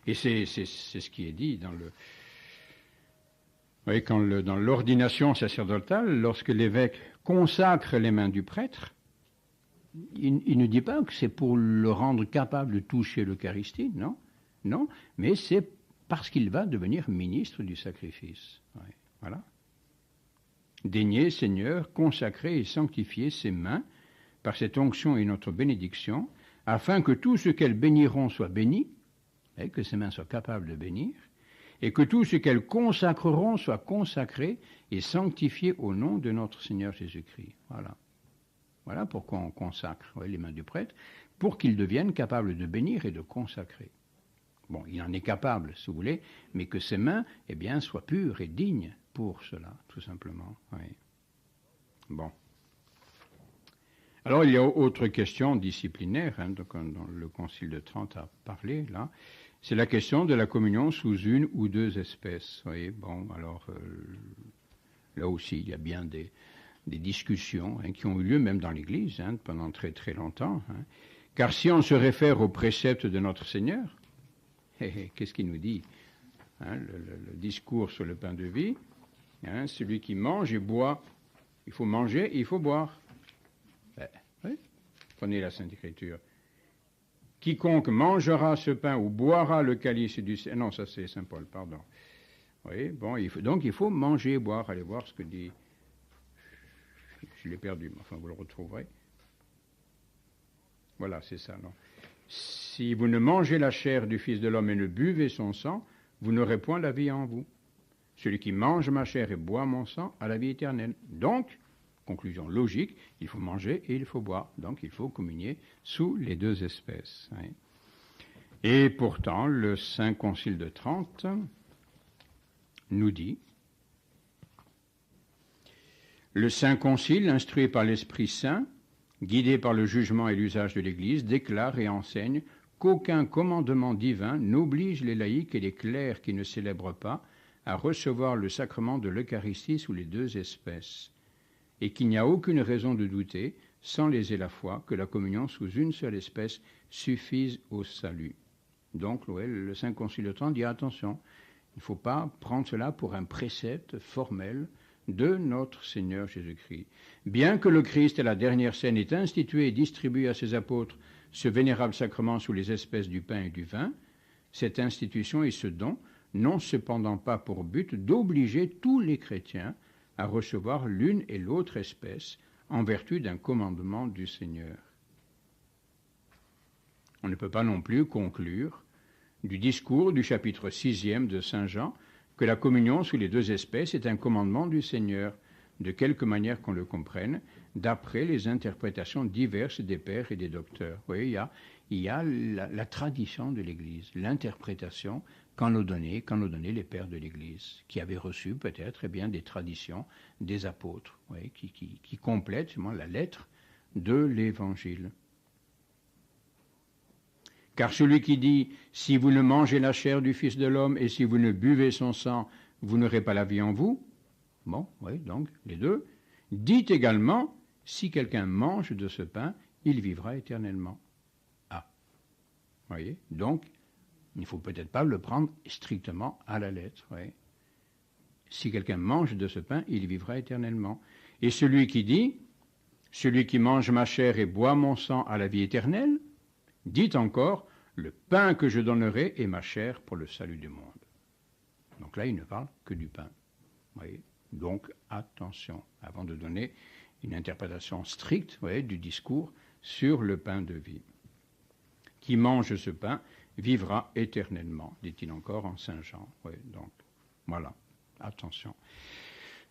Et c'est ce qui est dit dans dans l'ordination sacerdotale, lorsque l'évêque consacre les mains du prêtre, il ne dit pas que c'est pour le rendre capable de toucher l'Eucharistie, non, mais c'est parce qu'il va devenir ministre du sacrifice. Ouais, voilà. Daignez, Seigneur, consacrer et sanctifier ces mains par cette onction et notre bénédiction, afin que tout ce qu'elles béniront soit béni, et que ces mains soient capables de bénir, et que tout ce qu'elles consacreront soit consacré et sanctifié au nom de notre Seigneur Jésus-Christ. Voilà. Voilà pourquoi on consacre les mains du prêtre, pour qu'il devienne capable de bénir et de consacrer. Bon, il en est capable, si vous voulez, mais que ses mains, soient pures et dignes pour cela, tout simplement. Oui. Bon. Alors, il y a autre question disciplinaire, dont le Concile de Trente a parlé, là. C'est la question de la communion sous une ou deux espèces. Vous voyez, bon, alors, là aussi, il y a bien des discussions qui ont eu lieu même dans l'Église pendant très très longtemps. Car si on se réfère aux préceptes de notre Seigneur, qu'est-ce qu'il nous dit le discours sur le pain de vie, celui qui mange et boit, il faut manger et il faut boire. Oui. Prenez la Sainte Écriture. Quiconque mangera ce pain ou boira le calice du Seigneur... Non, ça c'est Saint Paul, pardon. Oui, bon, donc il faut manger et boire. Allez voir ce que dit... Je l'ai perdu, mais enfin vous le retrouverez. Voilà, c'est ça, non. Si vous ne mangez la chair du Fils de l'homme et ne buvez son sang, vous n'aurez point la vie en vous. Celui qui mange ma chair et boit mon sang a la vie éternelle. Donc, conclusion logique, il faut manger et il faut boire. Donc il faut communier sous les deux espèces. Oui. Et pourtant, le Saint Concile de Trente nous dit: le Saint Concile, instruit par l'Esprit Saint, guidé par le jugement et l'usage de l'Église, déclare et enseigne qu'aucun commandement divin n'oblige les laïcs et les clercs qui ne célèbrent pas à recevoir le sacrement de l'Eucharistie sous les deux espèces, et qu'il n'y a aucune raison de douter, sans léser la foi, que la communion sous une seule espèce suffise au salut. Donc, le Saint Concile de Trente dit attention, il ne faut pas prendre cela pour un précepte formel de notre Seigneur Jésus-Christ. Bien que le Christ, à la dernière scène, ait institué et distribué à ses apôtres ce vénérable sacrement sous les espèces du pain et du vin, cette institution et ce don n'ont cependant pas pour but d'obliger tous les chrétiens à recevoir l'une et l'autre espèce en vertu d'un commandement du Seigneur. On ne peut pas non plus conclure du discours du chapitre 6e de Saint Jean que la communion sous les deux espèces est un commandement du Seigneur, de quelque manière qu'on le comprenne, d'après les interprétations diverses des pères et des docteurs. Vous voyez, il y a la tradition de l'Église, l'interprétation qu'en ont donné les pères de l'Église, qui avaient reçu peut-être des traditions des apôtres, qui complètent la lettre de l'Évangile. Car celui qui dit « Si vous ne mangez la chair du Fils de l'homme et si vous ne buvez son sang, vous n'aurez pas la vie en vous », bon, oui, donc les deux, dit également « Si quelqu'un mange de ce pain, il vivra éternellement ». Ah, voyez, donc il ne faut peut-être pas le prendre strictement à la lettre. Oui. Si quelqu'un mange de ce pain, il vivra éternellement. Et celui qui dit, celui qui mange ma chair et boit mon sang a la vie éternelle, dit encore, le pain que je donnerai est ma chair pour le salut du monde. Donc là, il ne parle que du pain. Oui. Donc attention, avant de donner une interprétation stricte du discours sur le pain de vie. Qui mange ce pain vivra éternellement, dit-il encore en Saint Jean. Oui, donc, voilà, attention.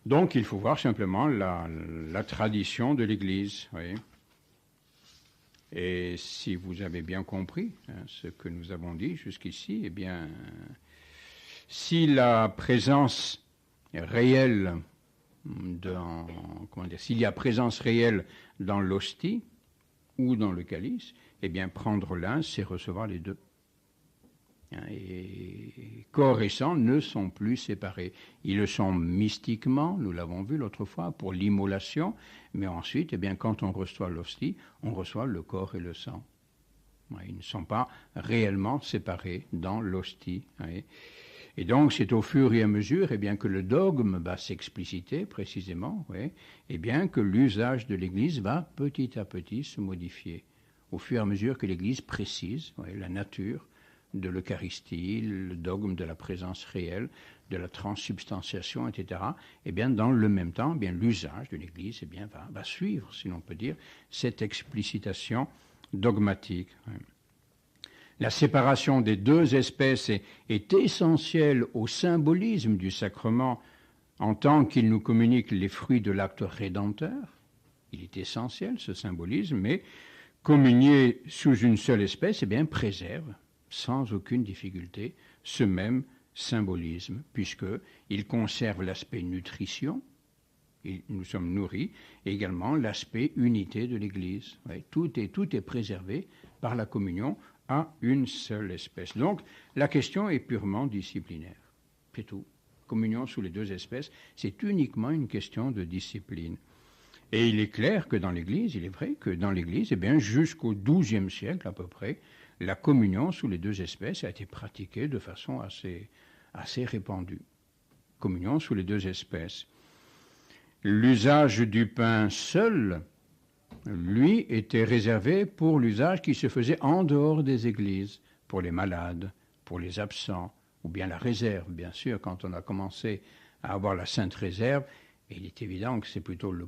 Donc, il faut voir simplement la tradition de l'Église. Oui. Et si vous avez bien compris ce que nous avons dit jusqu'ici, eh bien, si la présence réelle s'il y a présence réelle dans l'hostie ou dans le calice, eh bien, prendre l'un, c'est recevoir les deux. Et corps et sang ne sont plus séparés. Ils le sont mystiquement, nous l'avons vu l'autre fois, pour l'immolation, mais ensuite, eh bien, quand on reçoit l'hostie, on reçoit le corps et le sang. Ils ne sont pas réellement séparés dans l'hostie. Et donc, c'est au fur et à mesure eh bien, que le dogme va s'expliciter précisément, eh bien, que l'usage de l'Église va petit à petit se modifier. Au fur et à mesure que l'Église précise la nature de l'Eucharistie, le dogme de la présence réelle, de la transsubstantiation, etc., eh bien, dans le même temps, eh bien, l'usage de l'Église eh bien, va suivre, si l'on peut dire, cette explicitation dogmatique. La séparation des deux espèces est essentielle au symbolisme du sacrement en tant qu'il nous communique les fruits de l'acte rédempteur. Il est essentiel, ce symbolisme, mais communier sous une seule espèce eh bien, préserve sans aucune difficulté ce même symbolisme, puisqu'il conserve l'aspect nutrition, nous sommes nourris, et également l'aspect unité de l'Église. Tout est préservé par la communion à une seule espèce. Donc, la question est purement disciplinaire. C'est tout. Communion sous les deux espèces, c'est uniquement une question de discipline. Et il est clair que dans l'Église, il est vrai que dans l'Église, eh bien, jusqu'au XIIe siècle à peu près, la communion sous les deux espèces a été pratiquée de façon assez répandue. Communion sous les deux espèces. L'usage du pain seul, lui, était réservé pour l'usage qui se faisait en dehors des églises, pour les malades, pour les absents, ou bien la réserve, bien sûr, quand on a commencé à avoir la sainte réserve, et il est évident que c'est plutôt le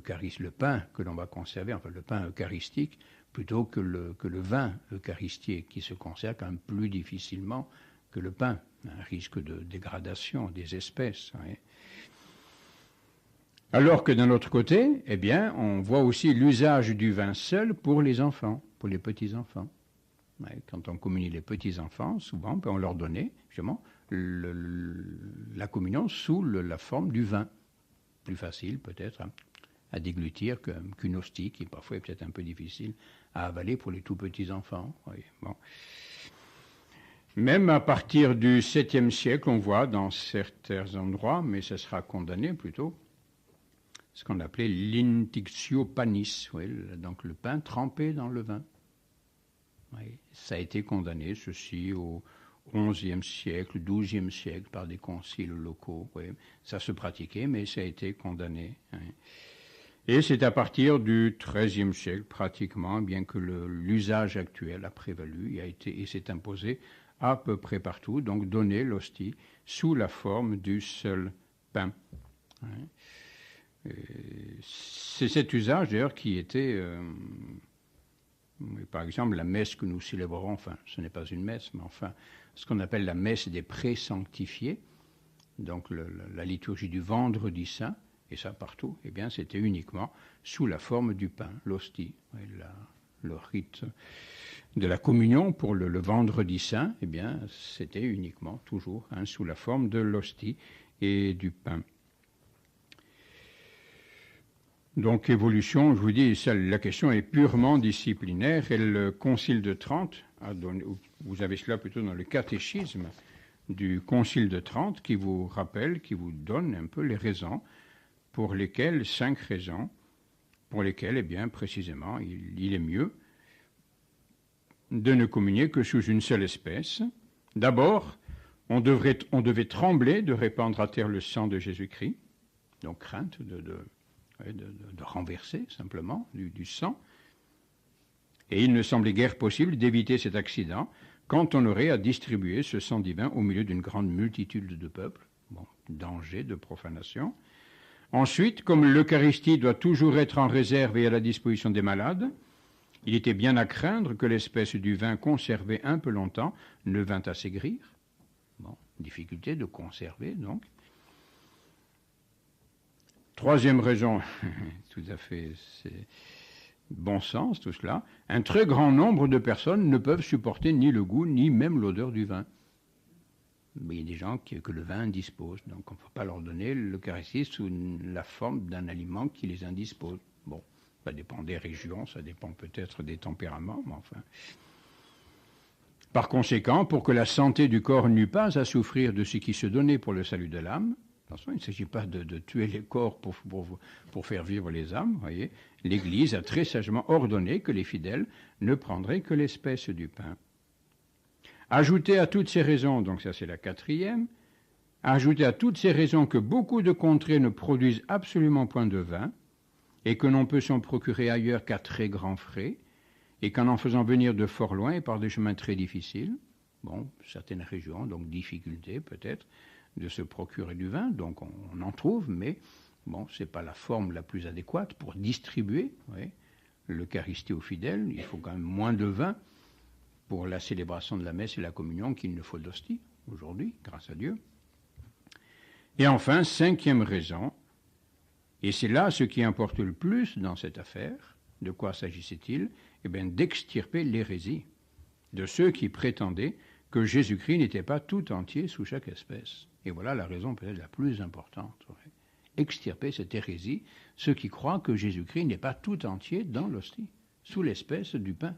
pain que l'on va conserver, enfin le pain eucharistique, plutôt que le vin eucharistique, qui se conserve quand même plus difficilement que le pain, un risque de dégradation des espèces. Alors que d'un autre côté, eh bien, on voit aussi l'usage du vin seul pour les enfants, pour les petits-enfants. Quand on communie les petits-enfants, souvent, on leur donnait justement la communion sous la forme du vin. Plus facile peut-être à déglutir qu'une hostie, qui parfois est peut-être un peu difficile à avaler pour les tout petits-enfants. Bon. Même à partir du 7e siècle, on voit dans certains endroits, mais ce sera condamné plutôt, ce qu'on appelait l'intictio panis, donc le pain trempé dans le vin. Ça a été condamné, ceci au XIe siècle, XIIe siècle, par des conciles locaux. Ça se pratiquait, mais ça a été condamné. Et c'est à partir du XIIIe siècle, pratiquement, bien que l'usage actuel a prévalu et s'est imposé à peu près partout, donc donner l'hostie sous la forme du seul pain. C'est cet usage, d'ailleurs, qui était... par exemple, la messe que nous célébrons, enfin, ce n'est pas une messe, mais enfin, ce qu'on appelle la messe des pré-sanctifiés, donc la liturgie du vendredi saint, et ça partout, eh bien, c'était uniquement sous la forme du pain, l'hostie, le rite de la communion pour le vendredi saint, eh bien, c'était uniquement, toujours, sous la forme de l'hostie et du pain. Donc, évolution, je vous dis, la question est purement disciplinaire, et le Concile de Trente a donné, vous avez cela plutôt dans le catéchisme du Concile de Trente, qui vous rappelle, qui vous donne un peu les raisons pour lesquelles, 5 raisons, pour lesquelles, eh bien, précisément, il est mieux de ne communier que sous une seule espèce. D'abord, on devait trembler de répandre à terre le sang de Jésus-Christ, donc crainte de renverser simplement du sang. Et il ne semblait guère possible d'éviter cet accident quand on aurait à distribuer ce sang divin au milieu d'une grande multitude de peuples. Bon, danger de profanation. Ensuite, comme l'Eucharistie doit toujours être en réserve et à la disposition des malades, il était bien à craindre que l'espèce du vin conservé un peu longtemps ne vînt à s'aigrir. Bon, difficulté de conserver, donc. Troisième raison, tout à fait, c'est bon sens tout cela, un très grand nombre de personnes ne peuvent supporter ni le goût, ni même l'odeur du vin. Mais il y a des gens que le vin indispose, donc on ne peut pas leur donner l'Eucharistie sous la forme d'un aliment qui les indispose. Bon, ça dépend des régions, ça dépend peut-être des tempéraments, mais enfin. Par conséquent, pour que la santé du corps n'eût pas à souffrir de ce qui se donnait pour le salut de l'âme, attention, il ne s'agit pas de tuer les corps pour faire vivre les âmes, voyez. L'Église a très sagement ordonné que les fidèles ne prendraient que l'espèce du pain. Ajoutez à toutes ces raisons, donc ça c'est la quatrième, ajoutez à toutes ces raisons que beaucoup de contrées ne produisent absolument point de vin, et que l'on peut s'en procurer ailleurs qu'à très grands frais, et qu'en faisant venir de fort loin et par des chemins très difficiles, bon, certaines régions, donc difficulté peut-être, de se procurer du vin, donc on en trouve, mais bon, ce n'est pas la forme la plus adéquate pour distribuer l'Eucharistie aux fidèles. Il faut quand même moins de vin pour la célébration de la messe et la communion qu'il ne faut d'hostie aujourd'hui, grâce à Dieu. Et enfin, cinquième raison, et c'est là ce qui importe le plus dans cette affaire, de quoi s'agissait-il? Eh bien, d'extirper l'hérésie de ceux qui prétendaient que Jésus-Christ n'était pas tout entier sous chaque espèce. Et voilà la raison peut-être la plus importante. Extirper cette hérésie, ceux qui croient que Jésus-Christ n'est pas tout entier dans l'hostie, sous l'espèce du pain.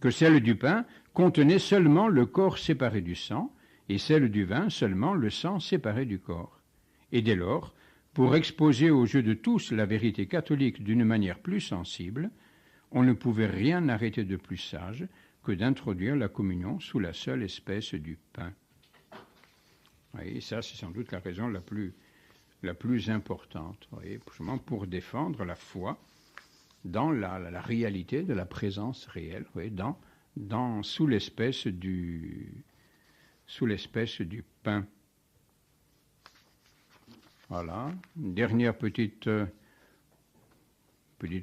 Que celle du pain contenait seulement le corps séparé du sang, et celle du vin seulement le sang séparé du corps. Et dès lors, pour exposer aux yeux de tous la vérité catholique d'une manière plus sensible, on ne pouvait rien arrêter de plus sage que d'introduire la communion sous la seule espèce du pain. Et ça, c'est sans doute la raison la plus importante, justement pour défendre la foi dans la réalité de la présence réelle, sous l'espèce du pain. Voilà, une dernière petite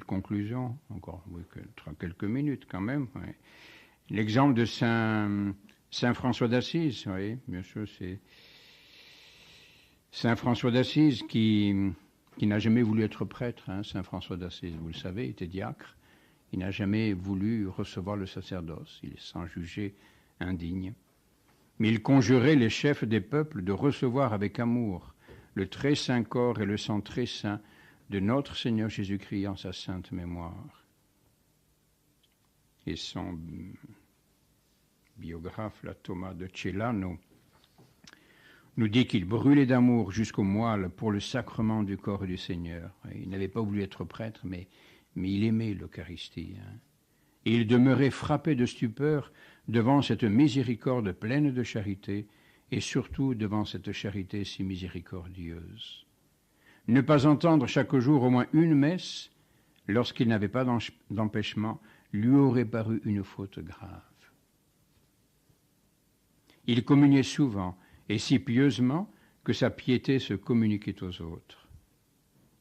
conclusion, encore quelques minutes quand même. L'exemple de Saint François d'Assise, bien sûr, c'est Saint François d'Assise qui n'a jamais voulu être prêtre. Saint François d'Assise, vous le savez, était diacre. Il n'a jamais voulu recevoir le sacerdoce, il s'en jugeait indigne. Mais il conjurait les chefs des peuples de recevoir avec amour le très saint corps et le sang très saint de notre Seigneur Jésus-Christ en sa sainte mémoire. Et son biographe, la Thomas de Celano, nous dit qu'il brûlait d'amour jusqu'au moelle pour le sacrement du corps du Seigneur. Il n'avait pas voulu être prêtre, mais il aimait l'Eucharistie. Et il demeurait frappé de stupeur devant cette miséricorde pleine de charité, et surtout devant cette charité si miséricordieuse. Ne pas entendre chaque jour au moins une messe, lorsqu'il n'avait pas d'empêchement, lui aurait paru une faute grave. Il communiait souvent, et si pieusement que sa piété se communiquait aux autres.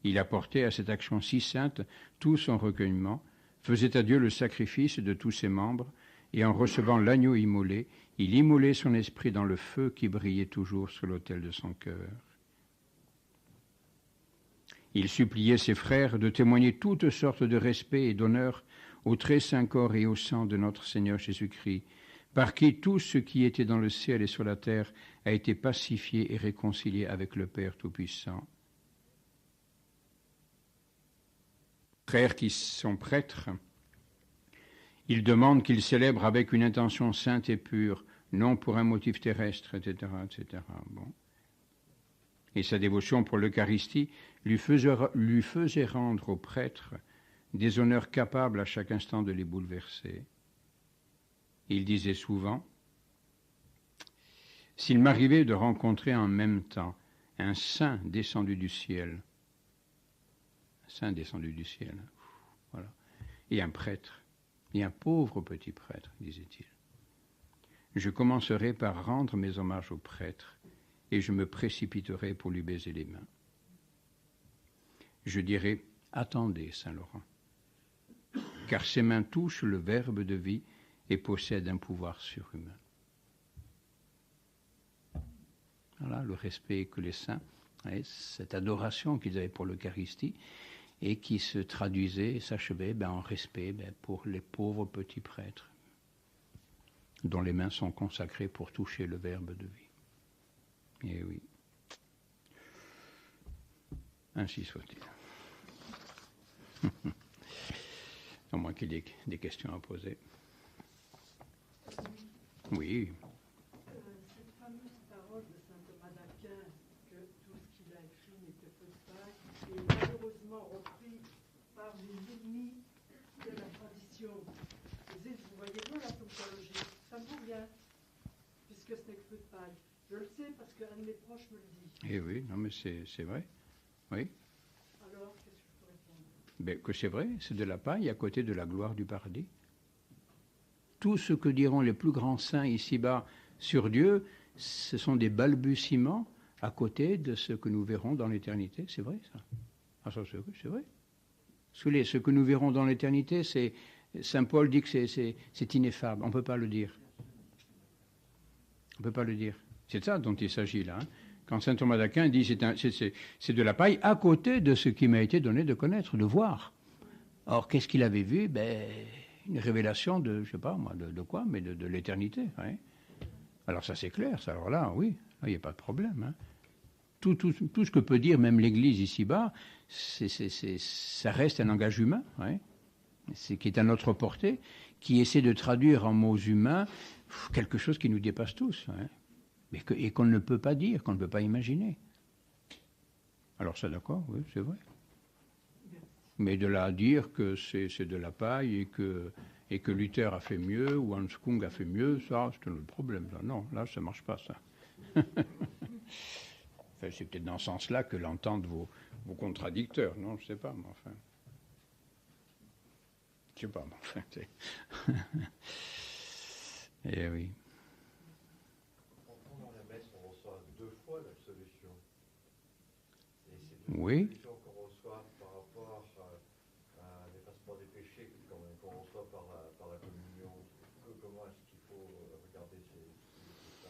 Il apportait à cette action si sainte tout son recueillement, faisait à Dieu le sacrifice de tous ses membres, et en recevant l'agneau immolé, il immolait son esprit dans le feu qui brillait toujours sur l'autel de son cœur. Il suppliait ses frères de témoigner toutes sortes de respect et d'honneur au très saint corps et au sang de notre Seigneur Jésus-Christ, par qui tout ce qui était dans le ciel et sur la terre a été pacifié et réconcilié avec le Père Tout-Puissant. Frères qui sont prêtres, ils demandent qu'ils célèbrent avec une intention sainte et pure, non pour un motif terrestre, etc., etc. Bon. Et sa dévotion pour l'Eucharistie lui faisait rendre aux prêtres des honneurs capables à chaque instant de les bouleverser. Il disait souvent, « S'il m'arrivait de rencontrer en même temps un saint descendu du ciel, voilà, et un prêtre, et un pauvre petit prêtre, disait-il, je commencerai par rendre mes hommages au prêtre et je me précipiterai pour lui baiser les mains. Je dirai, attendez, Saint-Laurent, car ses mains touchent le Verbe de vie et possèdent un pouvoir surhumain. » Voilà le respect que les saints, cette adoration qu'ils avaient pour l'Eucharistie, et qui se traduisait, s'achevait en respect pour les pauvres petits prêtres, dont les mains sont consacrées pour toucher le Verbe de vie. Et oui. Ainsi soit-il. À moins qu'il y ait des questions à poser. Oui. Cette fameuse parole de saint Thomas d'Aquin, que tout ce qu'il a écrit n'était que Pâques, est malheureusement repris par les ennemis de la tradition. Vous voyez bien la tautologie, ça me convient, puisque ce n'est que feu de paille. Je le sais parce qu'un de mes proches me le dit. Eh oui, non mais c'est vrai. Oui. Alors, qu'est-ce que je peux répondre? Ben, que c'est vrai, c'est de la paille à côté de la gloire du paradis. Tout ce que diront les plus grands saints ici-bas sur Dieu, ce sont des balbutiements à côté de ce que nous verrons dans l'éternité. C'est vrai, ça. Ah, ça, c'est vrai. Ce que nous verrons dans l'éternité, c'est... Saint Paul dit que c'est ineffable. On ne peut pas le dire. On ne peut pas le dire. C'est ça dont il s'agit là. Hein. Quand saint Thomas d'Aquin dit c'est de la paille à côté de ce qui m'a été donné de connaître, de voir. Or, qu'est-ce qu'il avait vu? Une révélation de, je ne sais pas moi, de quoi, mais de l'éternité. Hein. Alors ça c'est clair, ça. Alors là, oui, il n'y a pas de problème. Hein. Tout ce que peut dire même l'Église ici-bas, ça reste un langage humain, hein. Qui est à notre portée, qui essaie de traduire en mots humains quelque chose qui nous dépasse tous, hein, et qu'on ne peut pas dire, qu'on ne peut pas imaginer. Alors ça, d'accord, oui, c'est vrai. Mais de là à dire que c'est de la paille et que Luther a fait mieux ou Hans Kung a fait mieux, ça, c'est un autre problème. Là. Non, là, ça ne marche pas, ça. Enfin, c'est peut-être dans ce sens-là que l'entendent vos contradicteurs, non, je ne sais pas, mais enfin... Je sais pas, mais enfin, c'est... Eh oui. Pendant la messe, on reçoit 2 fois l'absolution. Et c'est Oui. l'absolution qu'on reçoit par rapport à l'effacement des péchés qu'on reçoit par la communion. Comment est-ce qu'il faut regarder ça?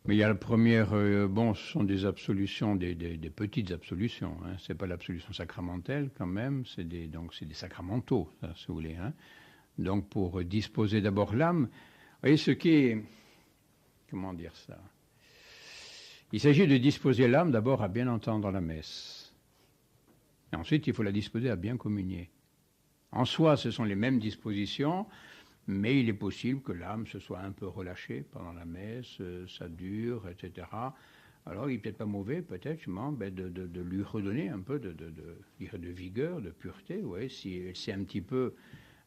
Mais il y a la première, ce sont des absolutions, des petites absolutions. Hein. Ce n'est pas l'absolution sacramentelle quand même, c'est des sacramentaux, ça, si vous voulez. Hein. Donc pour disposer d'abord l'âme, vous voyez ce qui est, comment dire ça? Il s'agit de disposer l'âme d'abord à bien entendre la messe. Et ensuite, il faut la disposer à bien communier. En soi, ce sont les mêmes dispositions, mais il est possible que l'âme se soit un peu relâchée pendant la messe, ça dure, etc. Alors, il n'est peut-être pas mauvais, peut-être, de lui redonner un peu de vigueur, de pureté, vous voyez, si elle s'est un petit peu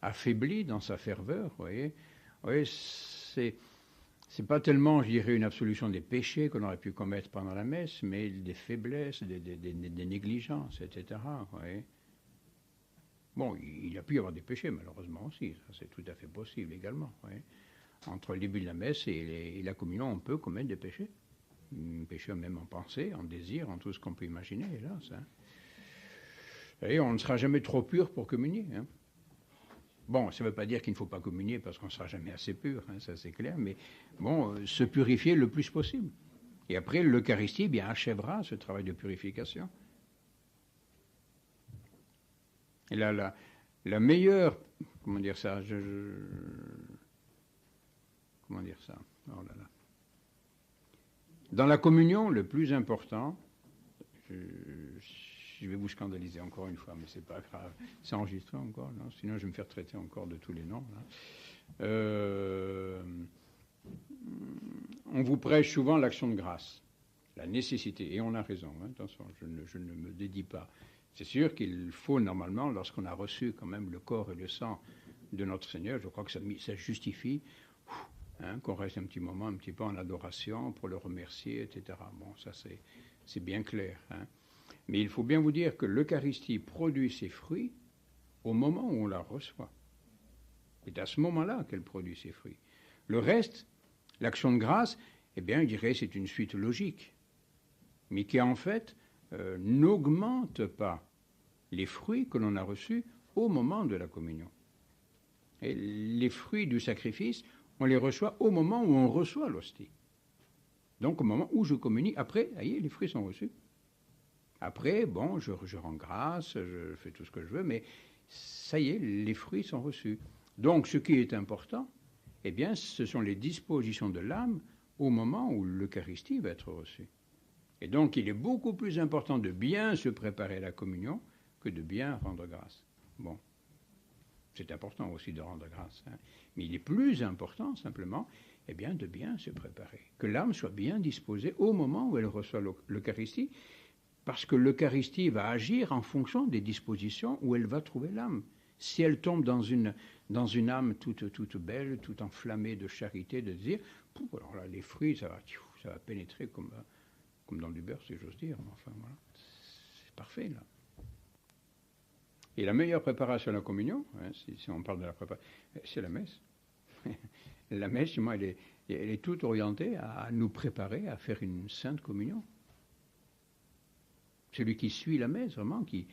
affaiblie dans sa ferveur, vous voyez. Oui, c'est pas tellement, je dirais, une absolution des péchés qu'on aurait pu commettre pendant la messe, mais des faiblesses, des négligences, etc., vous voyez. Bon, il a pu y avoir des péchés, malheureusement aussi. Ça, c'est tout à fait possible également. Oui. Entre le début de la messe et la communion, on peut commettre des péchés. Péchés même en pensée, en désir, en tout ce qu'on peut imaginer, hélas. Hein. Et on ne sera jamais trop pur pour communier. Hein. Bon, ça ne veut pas dire qu'il ne faut pas communier parce qu'on ne sera jamais assez pur, hein, ça c'est clair. Mais bon, se purifier le plus possible. Et après, l'Eucharistie achèvera ce travail de purification. Et là, la meilleure, comment dire ça, comment dire ça, oh là là. Dans la communion, le plus important, je vais vous scandaliser encore une fois, mais c'est pas grave, c'est enregistré encore, non? Sinon je vais me faire traiter encore de tous les noms. Là. On vous prêche souvent l'action de grâce, la nécessité, et on a raison, hein, attention, je ne me dédie pas. C'est sûr qu'il faut normalement, lorsqu'on a reçu quand même le corps et le sang de notre Seigneur, je crois que ça justifie qu'on reste un petit moment, un petit peu en adoration pour le remercier, etc. Bon, ça c'est bien clair. Hein. Mais il faut bien vous dire que l'Eucharistie produit ses fruits au moment où on la reçoit. C'est à ce moment-là qu'elle produit ses fruits. Le reste, l'action de grâce, eh bien, je dirais c'est une suite logique, mais qui en fait n'augmente pas les fruits que l'on a reçus au moment de la communion. Et les fruits du sacrifice, on les reçoit au moment où on reçoit l'hostie. Donc au moment où je communie, après, les fruits sont reçus. Après, bon, je rends grâce, je fais tout ce que je veux, mais ça y est, les fruits sont reçus. Donc ce qui est important, eh bien, ce sont les dispositions de l'âme au moment où l'Eucharistie va être reçue. Et donc il est beaucoup plus important de bien se préparer à la communion que de bien rendre grâce. Bon, c'est important aussi de rendre grâce, hein. Mais il est plus important simplement, eh bien, de bien se préparer. Que l'âme soit bien disposée au moment où elle reçoit l'Eucharistie, parce que l'Eucharistie va agir en fonction des dispositions où elle va trouver l'âme. Si elle tombe dans une âme toute belle, toute enflammée de charité, de désir, alors là, les fruits, ça va pénétrer comme dans du beurre, si j'ose dire. Enfin, voilà. C'est parfait, là. Et la meilleure préparation à la communion, hein, si on parle de la préparation, c'est la messe. La messe, chez moi, elle est toute orientée à nous préparer à faire une sainte communion. Celui qui suit la messe, vraiment, qui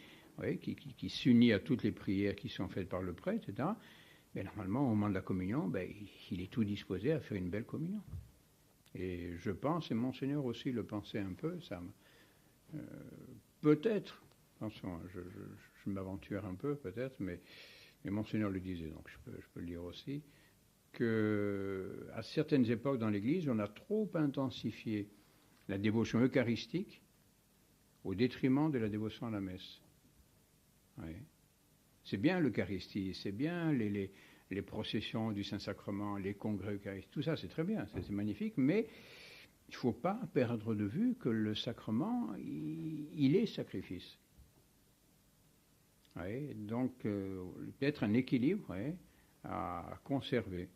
s'unit à toutes les prières qui sont faites par le prêtre, etc., ben, normalement, au moment de la communion, ben, il est tout disposé à faire une belle communion. Et je pense, et Monseigneur aussi le pensait un peu, ça peut-être, attention, je m'aventure un peu peut-être, mais Monseigneur le disait, donc je peux le dire aussi, qu'à certaines époques dans l'Église, on a trop intensifié la dévotion eucharistique au détriment de la dévotion à la messe. Oui. C'est bien l'Eucharistie, c'est bien les processions du Saint-Sacrement, les congrès eucharistiques, tout ça c'est très bien, c'est magnifique, mais il ne faut pas perdre de vue que le sacrement, il est sacrifice. Oui, donc peut-être un équilibre à conserver.